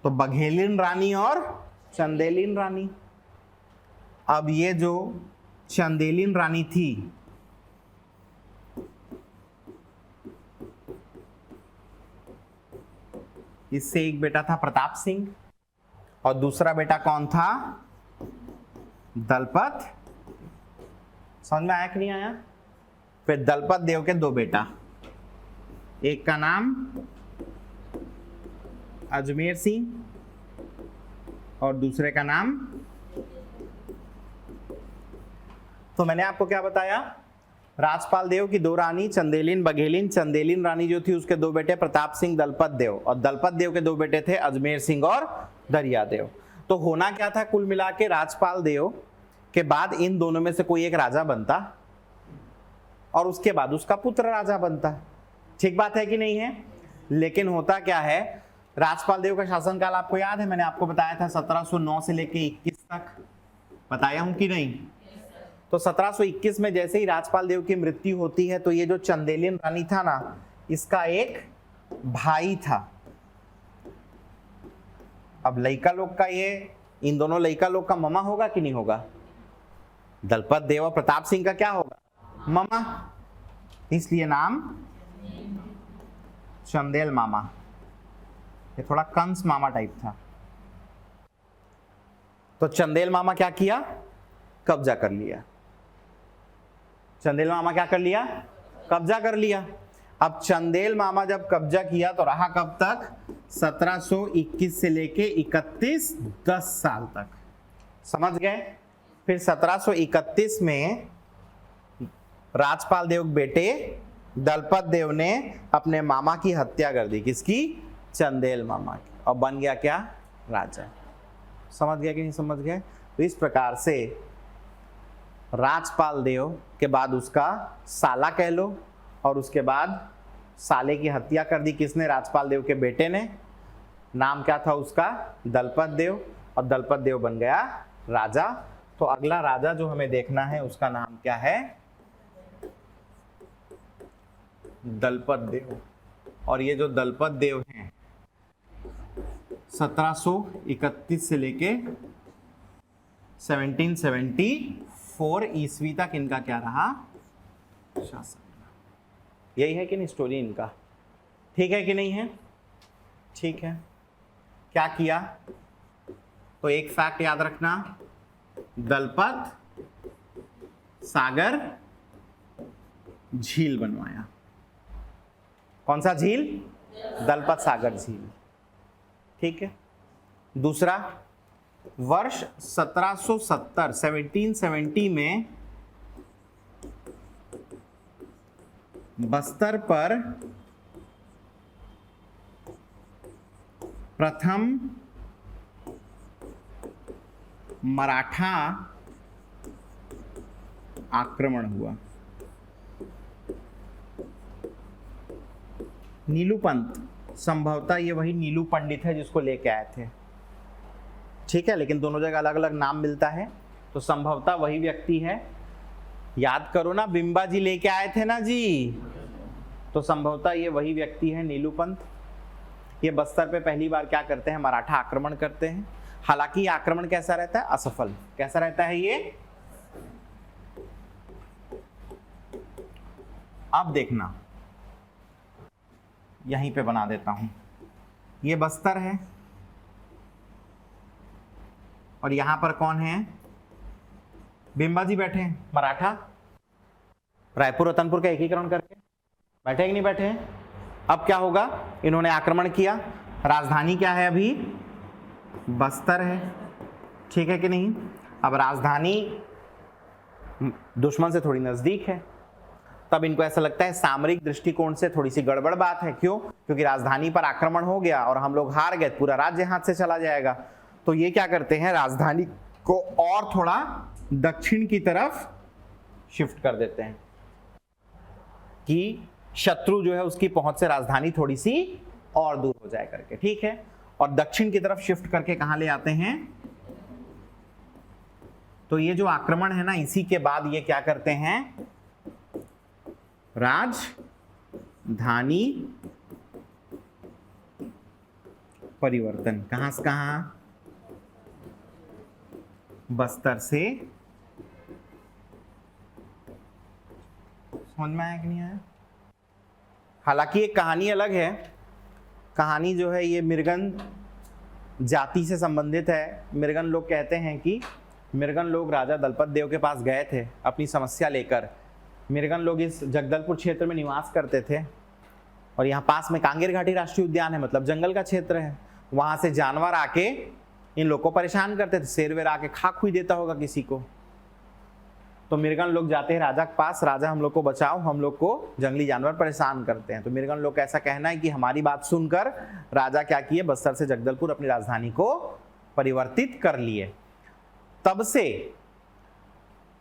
तो बघेलिन रानी और चंदेलिन रानी। अब ये जो चंदेलिन रानी थी इससे एक बेटा था प्रताप सिंह और दूसरा बेटा कौन था? दलपत। समझ में आया कि नहीं आया? फिर दलपत देव के दो बेटा, एक का नाम अजमेर सिंह और दूसरे का नाम। तो मैंने आपको क्या बताया? राजपाल देव की दो रानी चंदेलिन बघेलिन, चंदेलिन रानी जो थी उसके दो बेटे प्रताप सिंह दलपत देव, और दलपत देव के दो बेटे थे अजमेर सिंह और दरिया देव। तो होना क्या था? कुल मिला के राजपाल देव के बाद इन दोनों में से कोई एक राजा बनता और उसके बाद उसका पुत्र राजा बनता। ठीक बात है कि नहीं है? लेकिन होता क्या है, राजपाल देव का शासनकाल आपको याद है, मैंने आपको बताया था 1709 से लेके 21 तक, बताया हूं कि नहीं? तो 1721 में जैसे ही राजपाल देव की मृत्यु होती है तो ये जो चंदेलिन रानी था ना, इसका एक भाई था। अब लइका लोग का ये, इन दोनों लइका लोग का मामा होगा कि नहीं होगा? दलपत देव और प्रताप सिंह का क्या होगा? मामा, इसलिए नाम चंदेल मामा। ये थोड़ा कंस मामा टाइप था। तो चंदेल मामा क्या किया? कब्जा कर लिया। चंदेल मामा क्या कर लिया? कब्जा कर लिया। अब चंदेल मामा जब कब्जा किया तो रहा कब तक? 1721 से लेके 31, 10 साल तक। समझ गए? फिर 1731 में राजपाल देव बेटे दलपत देव ने अपने मामा की हत्या कर दी। किसकी? चंदेल मामा की, और बन गया क्या? राजा। समझ गया कि नहीं समझ गए? तो इस प्रकार से राजपाल देव के बाद उसका साला कह लो, और उसके बाद साले की हत्या कर दी किसने? राजपाल देव के बेटे ने। नाम क्या था उसका? दलपत देव, और दलपत देव बन गया राजा। तो अगला राजा जो हमें देखना है उसका नाम क्या है? दलपत देव। और ये जो दलपत देव हैं 1731 से लेके 1774 ईस्वी तक इनका क्या रहा? शासन। यही है कि नहीं स्टोरी इनका? ठीक है कि नहीं है? ठीक है। क्या किया? तो एक फैक्ट याद रखना, दलपत सागर झील बनवाया। कौन सा झील? दलपत सागर झील। ठीक है। दूसरा, वर्ष 1770 में बस्तर पर प्रथम मराठा आक्रमण हुआ। नीलू पंत, संभवतः ये वही नीलू पंडित है जिसको लेके आए थे। ठीक है, लेकिन दोनों जगह अलग अलग नाम मिलता है, तो संभवतः वही व्यक्ति है। याद करो ना, बिंबा जी लेके आए थे ना जी, तो संभवतः ये वही व्यक्ति है नीलू पंत। ये बस्तर पे पहली बार क्या करते हैं? मराठा आक्रमण करते हैं। हालांकि ये आक्रमण कैसा रहता है? असफल। कैसा रहता है ये? अब देखना, यहीं पे बना देता हूं। ये बस्तर है और यहां पर कौन है? बिंबा जी बैठे हैं, मराठा। रायपुर रतनपुर का एकीकरण करके बैठे कि नहीं बैठे? अब क्या होगा? इन्होंने आक्रमण किया। राजधानी क्या है अभी? बस्तर है। ठीक है कि नहीं? अब राजधानी दुश्मन से थोड़ी नजदीक है, तब इनको ऐसा लगता है सामरिक दृष्टिकोण से थोड़ी सी गड़बड़ बात है। क्यों? क्योंकि राजधानी पर आक्रमण हो गया और हम लोग हार गए, पूरा राज्य हाथ से चला जाएगा। तो ये क्या करते हैं? राजधानी को और थोड़ा दक्षिण की तरफ शिफ्ट कर देते हैं कि शत्रु जो है उसकी पहुंच से राजधानी थोड़ी सी और दूर हो जाए करके। ठीक है, और दक्षिण की तरफ शिफ्ट करके कहां ले आते हैं? तो ये जो आक्रमण है ना, इसी के बाद ये क्या करते हैं? राजधानी परिवर्तन। कहां से कहां? बस्तर से। समझ में आया कि नहीं आया? हालांकि एक कहानी अलग है। कहानी जो है ये मिर्गन जाति से संबंधित है। मिर्गन लोग कहते हैं कि मिर्गन लोग राजा दलपत देव के पास गए थे अपनी समस्या लेकर। मिर्गन लोग इस जगदलपुर क्षेत्र में निवास करते थे और यहाँ पास में कांगेर घाटी राष्ट्रीय उद्यान है, मतलब जंगल का क्षेत्र है। वहां से जानवर आके इन लोग को परेशान करते थे, शेर वेर आके खा खुई देता होगा किसी को। तो मिर्गन लोग जाते हैं राजा के पास, राजा हम लोग को बचाओ, हम लोग को जंगली जानवर परेशान करते हैं। तो मिर्गन लोग का ऐसा कहना है कि हमारी बात सुनकर राजा क्या किए, बस्तर से जगदलपुर अपनी राजधानी को परिवर्तित कर लिए। तब से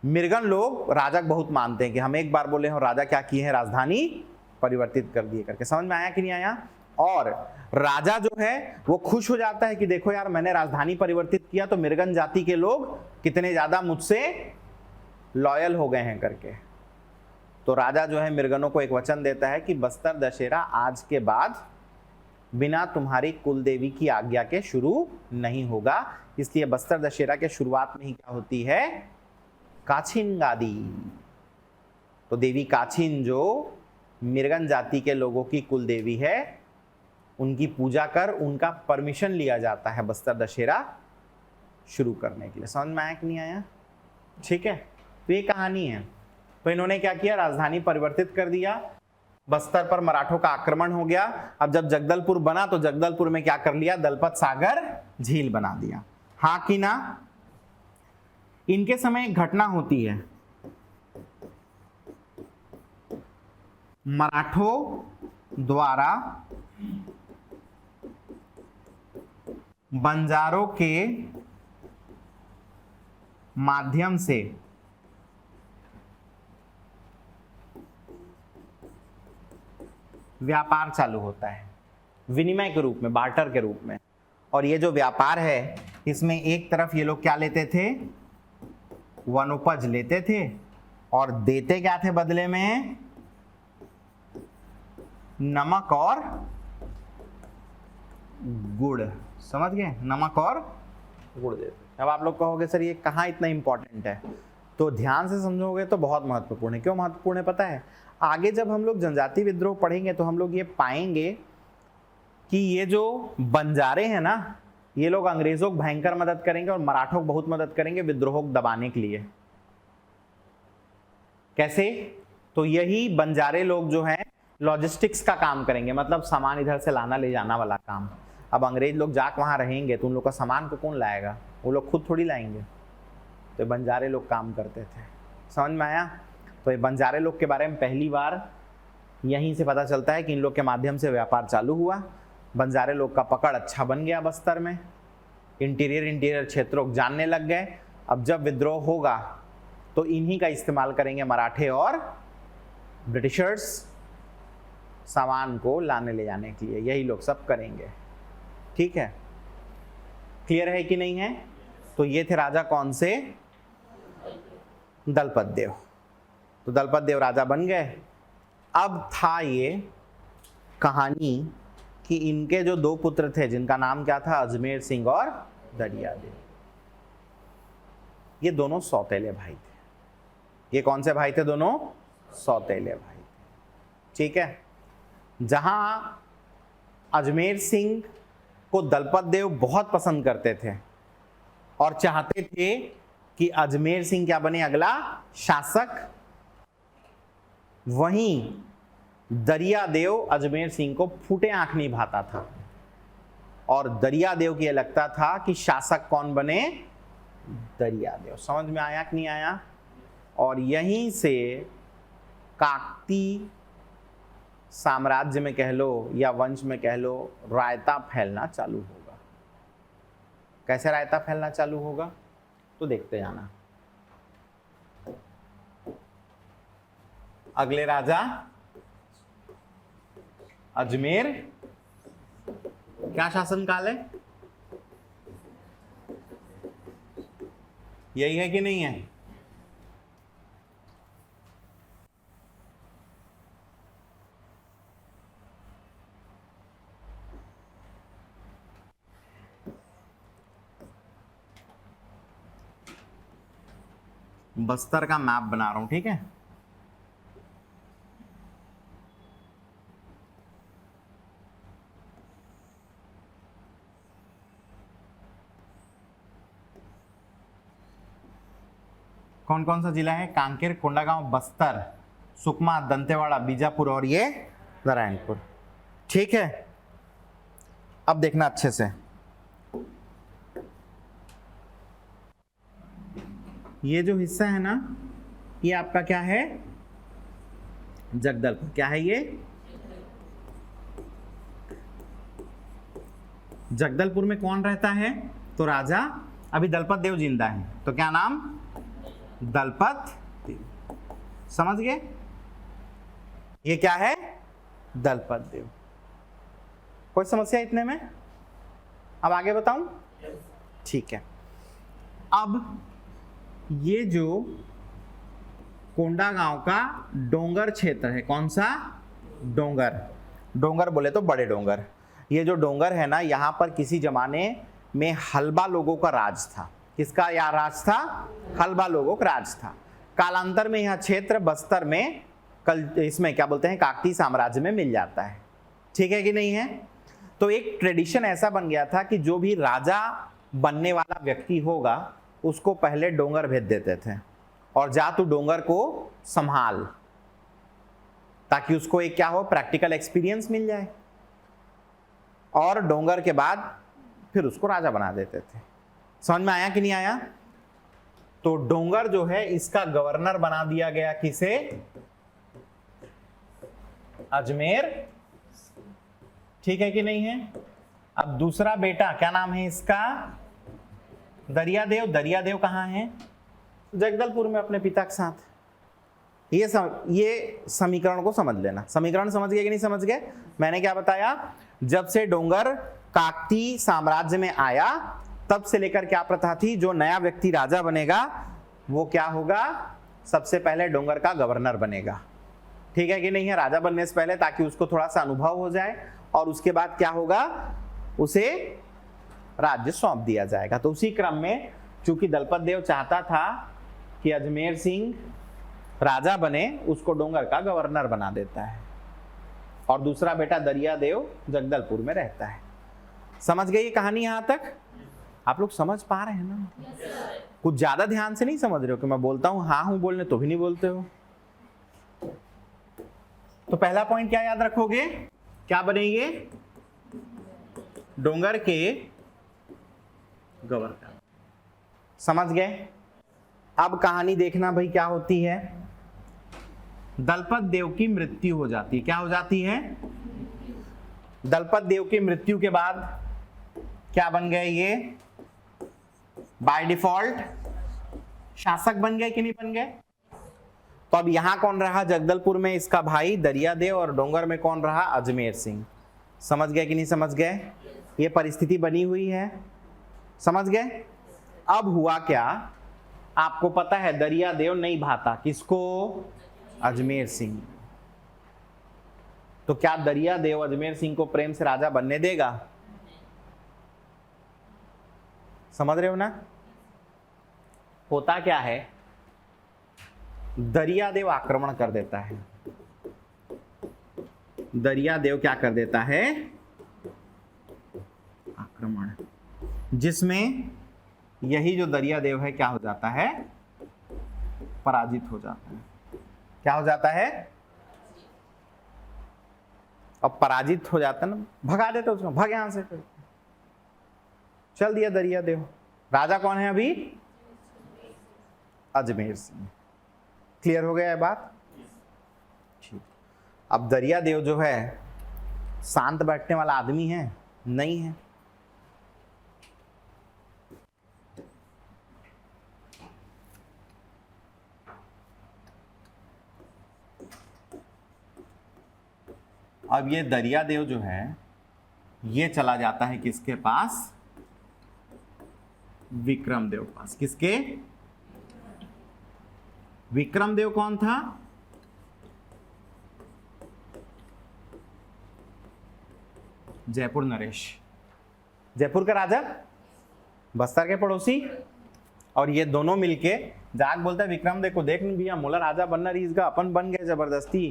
मिर्गन लोग राजा को बहुत मानते हैं कि हम एक बार बोले हो राजा क्या किए हैं, राजधानी परिवर्तित कर दिए करके। समझ में आया कि नहीं आया? और राजा जो है वो खुश हो जाता है कि देखो यार मैंने राजधानी परिवर्तित किया तो मिर्गन जाति के लोग कितने ज्यादा मुझसे लॉयल हो गए हैं करके। तो राजा जो है मिर्गनों को एक वचन देता है कि बस्तर दशहरा आज के बाद बिना तुम्हारी कुल देवी की आज्ञा के शुरू नहीं होगा। इसलिए बस्तर दशहरा के शुरुआत में ही क्या होती है, काछिन गादी। तो देवी काछिन जो मिर्गन जाति के लोगों की कुल देवी है, उनकी पूजा कर उनका परमिशन लिया जाता है बस्तर दशहरा शुरू करने के लिए। समझ में आया कि नहीं आया? ठीक है, तो ये कहानी है। तो इन्होंने क्या किया, राजधानी परिवर्तित कर दिया, बस्तर पर मराठों का आक्रमण हो गया। अब जब जगदलपुर बना तो जगदलपुर में क्या कर लिया, दलपत सागर झील बना दिया। हाँ कि ना? इनके समय एक घटना होती है, मराठों द्वारा बंजारों के माध्यम से व्यापार चालू होता है, विनिमय के रूप में, बार्टर के रूप में। और ये जो व्यापार है इसमें एक तरफ ये लोग क्या लेते थे, वनोपज लेते थे और देते क्या थे बदले में, नमक और गुड़। समझ गए, नमक और गुड़ देते। अब आप लोग कहोगे सर ये कहाँ इतना इंपॉर्टेंट है, तो ध्यान से समझोगे तो बहुत महत्वपूर्ण है। क्यों महत्वपूर्ण है पता है? आगे जब हम लोग जनजाति विद्रोह पढ़ेंगे तो हम लोग ये पाएंगे कि ये जो बंजारे हैं ना, ये लोग अंग्रेजों को भयंकर मदद करेंगे और मराठों को बहुत मदद करेंगे विद्रोह को दबाने के लिए। कैसे? तो यही बंजारे लोग जो हैं लॉजिस्टिक्स का काम करेंगे, मतलब सामान इधर से लाना ले जाना वाला काम। अब अंग्रेज लोग जाके वहां रहेंगे तो उन लोग का सामान को कौन लाएगा, वो लोग खुद थोड़ी लाएंगे। तो बंजारे लोग काम करते थे। समझ में आया? तो ये बंजारे लोग के बारे में पहली बार यहीं से पता चलता है कि इन लोग के माध्यम से व्यापार चालू हुआ। बंजारे लोग का पकड़ अच्छा बन गया बस्तर में, इंटीरियर क्षेत्रों को जानने लग गए। अब जब विद्रोह होगा तो इन्हीं का इस्तेमाल करेंगे मराठे और ब्रिटिशर्स सामान को लाने ले जाने के लिए, यही लोग सब करेंगे। ठीक है, क्लियर है कि नहीं है? तो ये थे राजा कौन से, दलपत देव। तो दलपत देव राजा बन गए। अब था ये कहानी कि इनके जो दो पुत्र थे जिनका नाम क्या था, अजमेर सिंह और दरिया देव, ये दोनों सौतेले भाई थे। ये कौन से भाई थे? दोनों सौतेले भाई थे। ठीक है, जहां अजमेर सिंह को दलपत देव बहुत पसंद करते थे और चाहते थे कि अजमेर सिंह क्या बने अगला शासक, वहीं दरिया देव अजमेर सिंह को फूटे आंख नहीं भाता था और दरिया देव को यह लगता था कि शासक कौन बने, दरिया देव। समझ में आया कि नहीं आया? और यहीं से काकती साम्राज्य में कह लो या वंश में कह लो रायता फैलना चालू होगा। कैसे रायता फैलना चालू होगा तो देखते जाना। अगले राजा अजमेर, क्या शासन काल है, यही है कि नहीं है? बस्तर का मैप बना रहा हूं, ठीक है। कौन कौन सा जिला है? कांकेर, कोंडागांव, बस्तर, सुकमा, दंतेवाड़ा, बीजापुर और ये नारायणपुर। ठीक है, अब देखना अच्छे से, ये जो हिस्सा है ना, ये आपका क्या है? जगदलपुर। क्या है ये? जगदलपुर में कौन रहता है? तो राजा, अभी दलपत देव जिंदा है, तो क्या नाम? दलपत देव। समझ गए? ये क्या है? दलपत देव। कोई समस्या इतने में? अब आगे बताऊं? ठीक है। अब ये जो कोंडागांव का डोंगर क्षेत्र है, कौन सा? डोंगर। डोंगर बोले तो बड़े डोंगर। ये जो डोंगर है ना, यहाँ पर किसी जमाने में हल्बा लोगों का राज था। किसका यहाँ राज था? हल्बा लोगों का राज था। कालांतर में यह क्षेत्र बस्तर में, कल इसमें क्या बोलते हैं, काकतीय साम्राज्य में मिल जाता है। ठीक है कि नहीं है? तो एक ट्रेडिशन ऐसा बन गया था कि जो भी राजा बनने वाला व्यक्ति होगा उसको पहले डोंगर भेज देते थे, और जा तू डोंगर को संभाल, ताकि उसको एक क्या हो, प्रैक्टिकल एक्सपीरियंस मिल जाए, और डोंगर के बाद फिर उसको राजा बना देते थे। समझ में आया कि नहीं आया? तो डोंगर जो है इसका गवर्नर बना दिया गया, किसे? अजमेर। ठीक है कि नहीं है? अब दूसरा बेटा क्या नाम है इसका? दरियादेव। दरियादेव कहाँ है? जगदलपुर में अपने पिता के साथ। ये समीकरण को समझ लेना। समीकरण समझ गए कि नहीं समझ गए? मैंने क्या बताया? जब से डोंगर काकतीय साम्राज्य में आया तब से लेकर क्या प्रथा थी, जो नया व्यक्ति राजा बनेगा वो क्या होगा, सबसे पहले डोंगर का गवर्नर बनेगा। ठीक है कि नहीं है? राजा बनने से पहले, ताकि उसको थोड़ा सा अनुभव हो जाए, और उसके बाद क्या होगा, उसे राज्य सौंप दिया जाएगा। तो उसी क्रम में चूंकि दलपत देव चाहता था कि अजमेर सिंह राजा बने, उसको डोंगर का गवर्नर बना देता है, और दूसरा बेटा दरियादेव जगदलपुर में रहता है। समझ गई ये कहानी? यहां तक आप लोग समझ पा रहे हैं ना? कुछ ज्यादा ध्यान से नहीं समझ रहे हो कि मैं बोलता हूं हाँ हूं बोलने तो भी नहीं बोलते हो। तो पहला पॉइंट क्या याद रखोगे? क्या बनेंगे? डोंगर के गवर्नर। समझ गए? अब कहानी देखना भाई, क्या होती है? दलपत देव की मृत्यु हो जाती है। क्या हो जाती है? दलपत देव की मृत्यु के बाद क्या बन गए ये? बाय डिफॉल्ट शासक बन गए कि नहीं बन गए? तो अब यहां कौन रहा? जगदलपुर में इसका भाई दरियादेव, और डोंगर में कौन रहा? अजमेर सिंह। समझ गए कि नहीं समझ गए? ये परिस्थिति बनी हुई है। समझ गए? अब हुआ क्या, आपको पता है, दरियादेव नहीं भाता किसको? अजमेर सिंह। तो क्या दरियादेव अजमेर सिंह को प्रेम से राजा बनने देगा? समझ रहे हो ना? होता क्या है, दरियादेव आक्रमण कर देता है। दरियादेव क्या कर देता है? आक्रमण, जिसमें यही जो दरियादेव है क्या हो जाता है? पराजित हो जाता है। क्या हो जाता है? अब पराजित हो जाता है ना, भगा देते उसको, भाग यहां से, चल दिया दरियादेव। राजा कौन है अभी? अजमेर सिंह। क्लियर हो गया है बात? ठीक। अब दरियादेव जो है शांत बैठने वाला आदमी है? नहीं है। अब ये दरियादेव जो है ये चला जाता है किसके पास? विक्रमदेव पास। किसके? विक्रमदेव कौन था? जयपुर नरेश, जयपुर का राजा, बस्तर के पड़ोसी। और ये दोनों मिलके जाग बोलता है विक्रमदेव को, देख भैया मोला राजा बनना रही, इसका अपन बन गए, जबरदस्ती,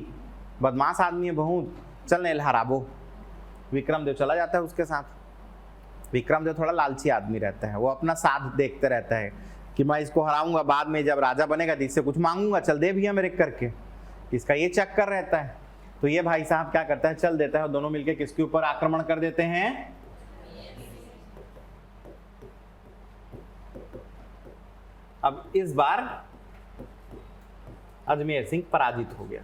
बदमाश आदमी है बहुत, चल नहीं हराबो। विक्रमदेव चला जाता है उसके साथ। विक्रमदेव थोड़ा लालची आदमी रहता है, वो अपना साथ देखते रहता है कि मैं इसको हराऊंगा, बाद में जब राजा बनेगा तो इससे कुछ मांगूंगा, चल दे भैया मेरे करके। इसका ये चक्कर रहता है। तो ये भाई साहब क्या करता है, चल देता है और दोनों मिलकर किसके ऊपर आक्रमण कर देते हैं? अब इस बार अजमेर सिंह पराजित हो गया।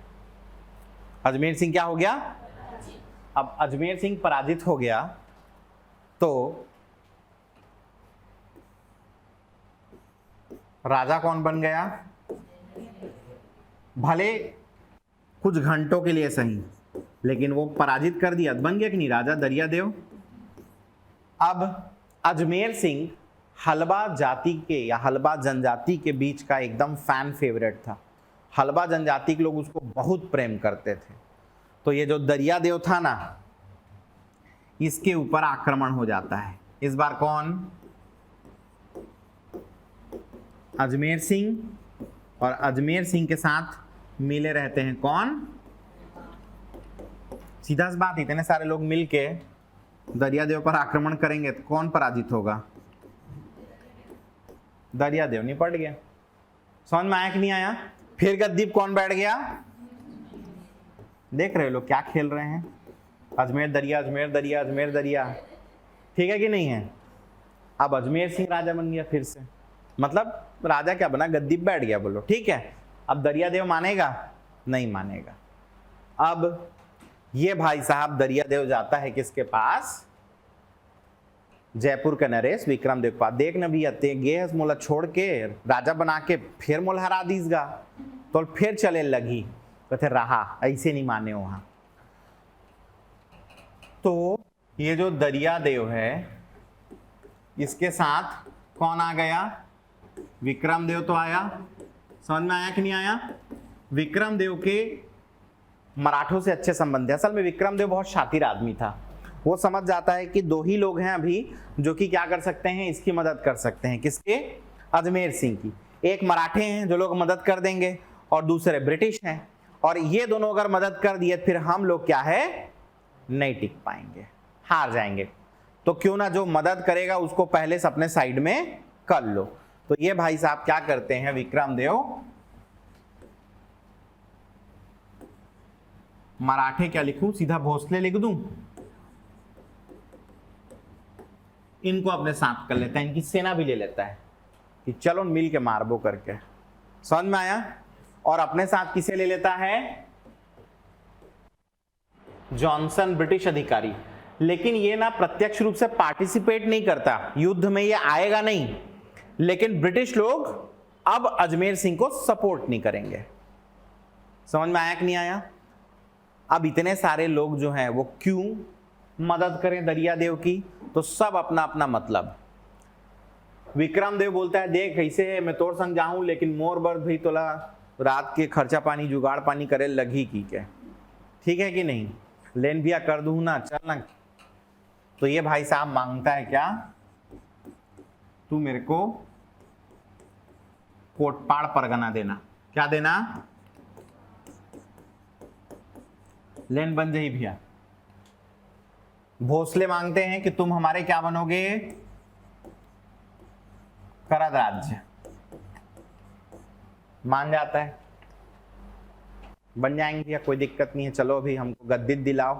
अजमेर सिंह क्या हो गया? अब अजमेर सिंह पराजित हो गया तो राजा कौन बन गया? भले कुछ घंटों के लिए सही, लेकिन वो पराजित कर दिया, बन गया कि नहीं? राजा दरियादेव। अब अजमेर सिंह हलबा जाति के या हलबा जनजाति के बीच का एकदम फैन फेवरेट था। हलबा जनजाति के लोग उसको बहुत प्रेम करते थे। तो ये जो दरियादेव था ना, इसके ऊपर आक्रमण हो जाता है। इस बार कौन? अजमेर सिंह। और अजमेर सिंह के साथ मिले रहते हैं कौन? सीधा सी बात, इतने सारे लोग मिलके दरियादेव पर आक्रमण करेंगे तो कौन पराजित होगा? दरियादेव निपट गया। समझ में आया कि नहीं आया? फिर गद्दीप कौन बैठ गया? देख रहे हो लोग क्या खेल रहे हैं? अजमेर दरिया, अजमेर दरिया, अजमेर दरिया, ठीक है कि नहीं है? अब अजमेर सिंह राजा बन गया फिर से, मतलब राजा क्या बना? गद्दीप बैठ गया। बोलो ठीक है। अब दरियादेव मानेगा? नहीं मानेगा। अब ये भाई साहब दरियादेव जाता है किसके पास? जयपुर के नरेश विक्रमदेव पास। देख न भी अते गे मोला छोड़ के राजा बना के फिर मोल हरा दीसगा। तो फिर चले लगी, कहते रहा, ऐसे नहीं माने वहां। तो ये जो दरियादेव है, इसके साथ कौन आ गया? विक्रमदेव तो आया। समझ में आया कि नहीं आया? विक्रमदेव के मराठों से अच्छे संबंध है। असल में विक्रमदेव बहुत शातिर आदमी था। वो समझ जाता है कि दो ही लोग हैं अभी जो कि क्या कर सकते हैं, इसकी मदद कर सकते हैं। किसके? अजमेर सिंह की। एक मराठे हैं जो लोग मदद कर देंगे और दूसरे ब्रिटिश हैं, और ये दोनों अगर मदद कर दिए फिर हम लोग क्या है, नहीं टिक पाएंगे, हार जाएंगे। तो क्यों ना जो मदद करेगा उसको पहले से अपने साइड में कर लो। तो ये भाई साहब क्या करते हैं, विक्रमदेव मराठे क्या लिखूं, सीधा भोसले लिख दूं, इनको अपने साथ कर लेता है, इनकी सेना भी ले लेता है कि चलो मिल के मारबो करके। समझ में आया? और अपने साथ किसे ले लेता है? जॉनसन, ब्रिटिश अधिकारी। लेकिन ये ना प्रत्यक्ष रूप से पार्टिसिपेट नहीं करता युद्ध में, ये आएगा नहीं, लेकिन ब्रिटिश लोग अब अजमेर सिंह को सपोर्ट नहीं करेंगे। समझ में आया कि नहीं आया? अब इतने सारे लोग जो हैं वो क्यों मदद करें दरियादेव की? तो सब अपना अपना मतलब। विक्रमदेव बोलता है देख ऐसे मैं तोर संग जाऊं, लेकिन मोर बर्द भी तोला रात के खर्चा पानी जुगाड़ पानी करे लगी की के, ठीक है कि नहीं? लेन भैया कर दूं ना, चल ना। तो ये भाई साहब मांगता है क्या, तू मेरे को कोटपाड़ परगना देना। क्या देना? लेन बन जाई भैया। भोसले मांगते हैं कि तुम हमारे क्या बनोगे, करद राज्य। मान जाता है, बन जाएंगे भैया, कोई दिक्कत नहीं है, चलो अभी हमको गद्दी दिलाओ।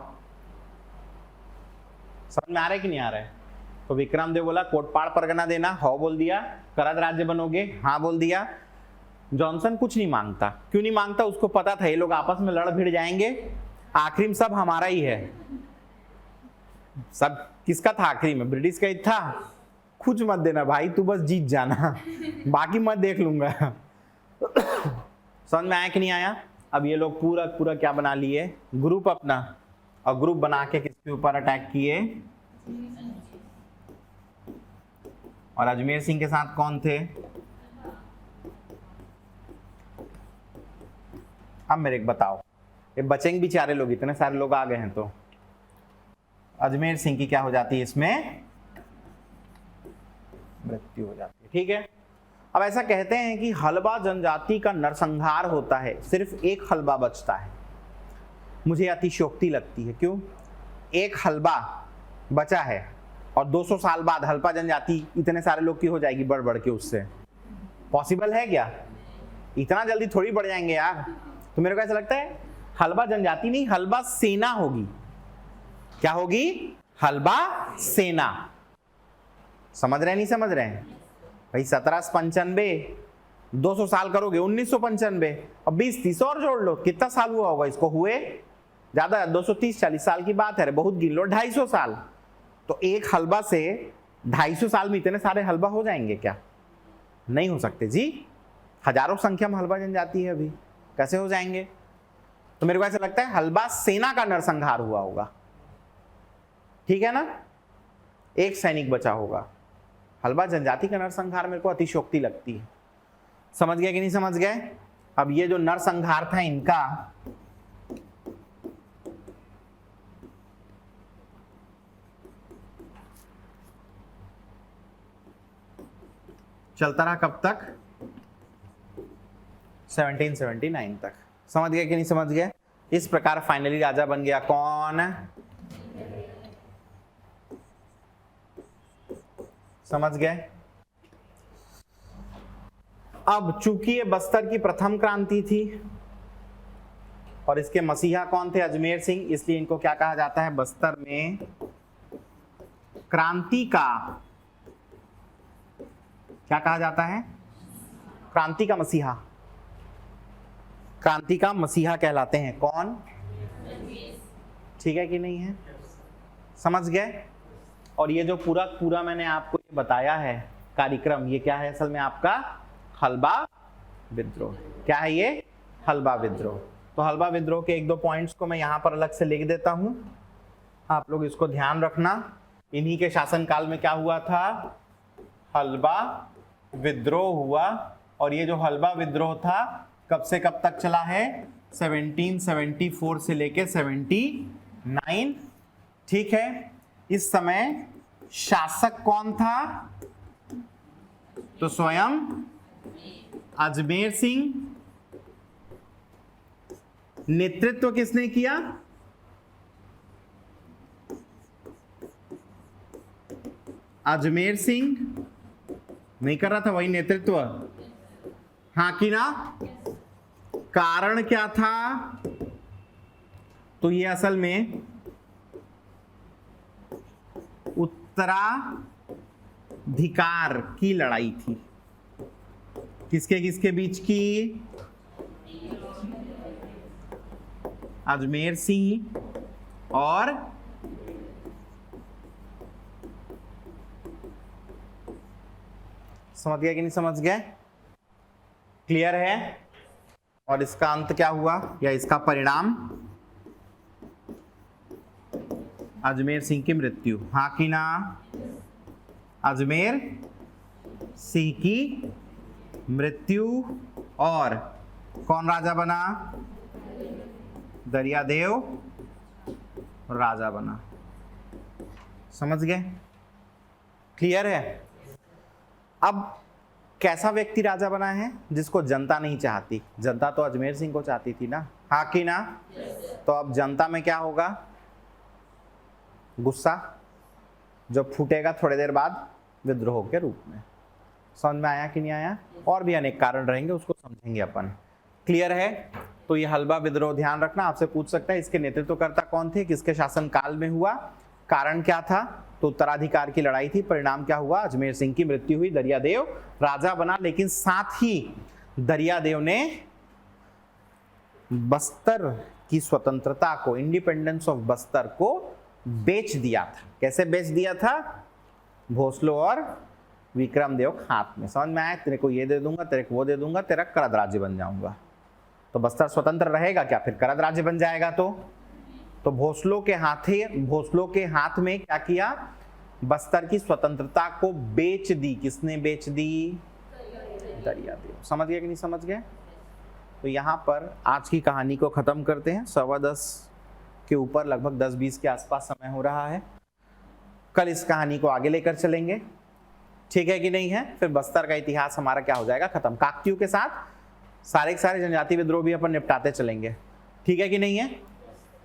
समझ में आ रहा है कि नहीं आ रहा है? तो विक्रमदेव बोला कोटपाड़ परगना देना, हाँ बोल दिया। करद राज्य बनोगे, हाँ बोल दिया। जॉनसन कुछ नहीं मांगता। क्यों नहीं मांगता? उसको पता था ये लोग आपस में लड़ भिड़ जाएंगे, आखिरी में सब हमारा ही है। सब किसका था आखिरी में? ब्रिटिश का ही था। कुछ मत देना भाई, तू बस जीत जाना, बाकी मत देख लूंगा। समझ में आया कि नहीं आया? अब ये लोग पूरा पूरा क्या बना लिए, ग्रुप अपना, और ग्रुप बना के किसके ऊपर अटैक किए? और अजमेर सिंह के साथ कौन थे? अब मेरे को बताओ, ये बचेंगे बेचारे लोग, इतने सारे लोग आ गए हैं। तो अजमेर सिंह की क्या हो जाती है, इसमें मृत्यु हो जाती है। ठीक है। अब ऐसा कहते हैं कि हलबा जनजाति का नरसंहार होता है, सिर्फ एक हलबा बचता है। मुझे अतिशयोक्ति लगती है। क्यों? एक हलबा बचा है और 200 साल बाद हलबा जनजाति इतने सारे लोग की हो जाएगी बढ़ बढ़ के उससे। पॉसिबल है क्या? इतना जल्दी थोड़ी बढ़ जाएंगे यार। तो मेरे को ऐसा लगता है हलबा जनजाति नहीं, हलबा सेना होगी। क्या होगी? हलबा सेना। समझ रहे हैं नहीं समझ रहे हैं भाई? 1795 200 साल करोगे 1995, अब 20-30 और जोड़ लो, कितना साल हुआ होगा इसको? हुए ज्यादा 230-40 साल की बात है, बहुत गिन लो, 250 साल। तो एक हलबा से 250 साल में इतने सारे हलबा हो जाएंगे क्या? नहीं हो सकते जी। हजारों संख्या में हलबा जनजाति है अभी, कैसे हो जाएंगे? तो मेरे को ऐसा लगता है हलबा सेना का नरसंहार हुआ होगा। ठीक है ना? एक सैनिक बचा होगा। हलबा जनजाति का नरसंहार मेरे को अतिशयोक्ति लगती है। समझ गए कि नहीं समझ गए? अब ये जो नरसंहार था इनका, चलता रहा कब तक? 1779 तक। समझ गए कि नहीं समझ गए? इस प्रकार फाइनली राजा बन गया कौन? समझ गए? अब चूंकि ये बस्तर की प्रथम क्रांति थी और इसके मसीहा कौन थे? अजमेर सिंह, इसलिए इनको क्या कहा जाता है? बस्तर में क्रांति का क्या कहा जाता है? क्रांति का मसीहा। क्रांति का मसीहा कहलाते हैं कौन? ठीक है कि नहीं है? समझ गए? और ये जो पूरा मैंने आपको बताया है कार्यक्रम, ये क्या है असल में? आपका हलबा विद्रोह। क्या है ये? हलबा विद्रोह। तो हलबा विद्रोह के 1-2 पॉइंट्स को मैं यहां पर अलग से लिख देता हूं, आप लोग इसको ध्यान रखना। इन्हीं के शासनकाल में क्या हुआ था? हलबा विद्रोह हुआ। और ये जो हलबा विद्रोह था कब से कब तक चला है? 1774 से लेके 79। ठीक है? इस समय शासक कौन था? तो स्वयं अजमेर सिंह। नेतृत्व किसने किया? अजमेर सिंह नहीं कर रहा था, वही नेतृत्व। हाँ कि ना? कारण क्या था? तो ये असल में उत्तराधिकार की लड़ाई थी। किसके किसके बीच की? अजमेर सिंह और समझ गया कि नहीं समझ गए? क्लियर है? और इसका अंत क्या हुआ या इसका परिणाम? अजमेर सिंह की मृत्यु। हाँ कि ना? अजमेर सिंह की मृत्यु। और कौन राजा बना? दरियादेव राजा बना। समझ गए? क्लियर है? अब कैसा व्यक्ति राजा बना है? जिसको जनता नहीं चाहती। जनता तो अजमेर सिंह को चाहती थी ना? हाँ कि ना? तो अब जनता में क्या होगा? गुस्सा, जो फूटेगा थोड़ी देर बाद विद्रोह के रूप में। समझ में आया कि नहीं आया? और भी अनेक कारण रहेंगे, उसको समझेंगे अपन। क्लियर है? तो ये हलबा विद्रोह ध्यान रखना, आपसे पूछ सकता है इसके नेतृत्वकर्ता कौन थे, किसके शासन काल में हुआ, कारण क्या था? तो उत्तराधिकार की लड़ाई थी। परिणाम क्या हुआ? अजमेर सिंह की मृत्यु हुई, दरियादेव राजा बना। लेकिन साथ ही दरियादेव ने बस्तर की स्वतंत्रता को, इंडिपेंडेंस ऑफ बस्तर को बेच दिया था। कैसे बेच दिया था? भोसले और विक्रमदेव के हाथ में। समझ में आया? तेरे को ये दे दूंगा, तेरे को वो दे दूंगा, तेरा करद राज्य बन जाऊंगा। तो बस्तर स्वतंत्र रहेगा क्या? फिर करद राज्य बन जाएगा। तो भोसलों के हाथ में क्या किया? बस्तर की स्वतंत्रता को बेच दी। किसने बेच दी? दरियादेव। समझ गए कि नहीं समझ गए? तो यहाँ पर आज की कहानी को खत्म करते हैं। 10:15 के ऊपर, लगभग 10-20 के आसपास समय हो रहा है। कल इस कहानी को आगे लेकर चलेंगे। ठीक है कि नहीं है? फिर बस्तर का इतिहास हमारा क्या हो जाएगा? खत्म। काकतियों के साथ सारे जनजाति विद्रोह भी अपन निपटाते चलेंगे। ठीक है कि नहीं है?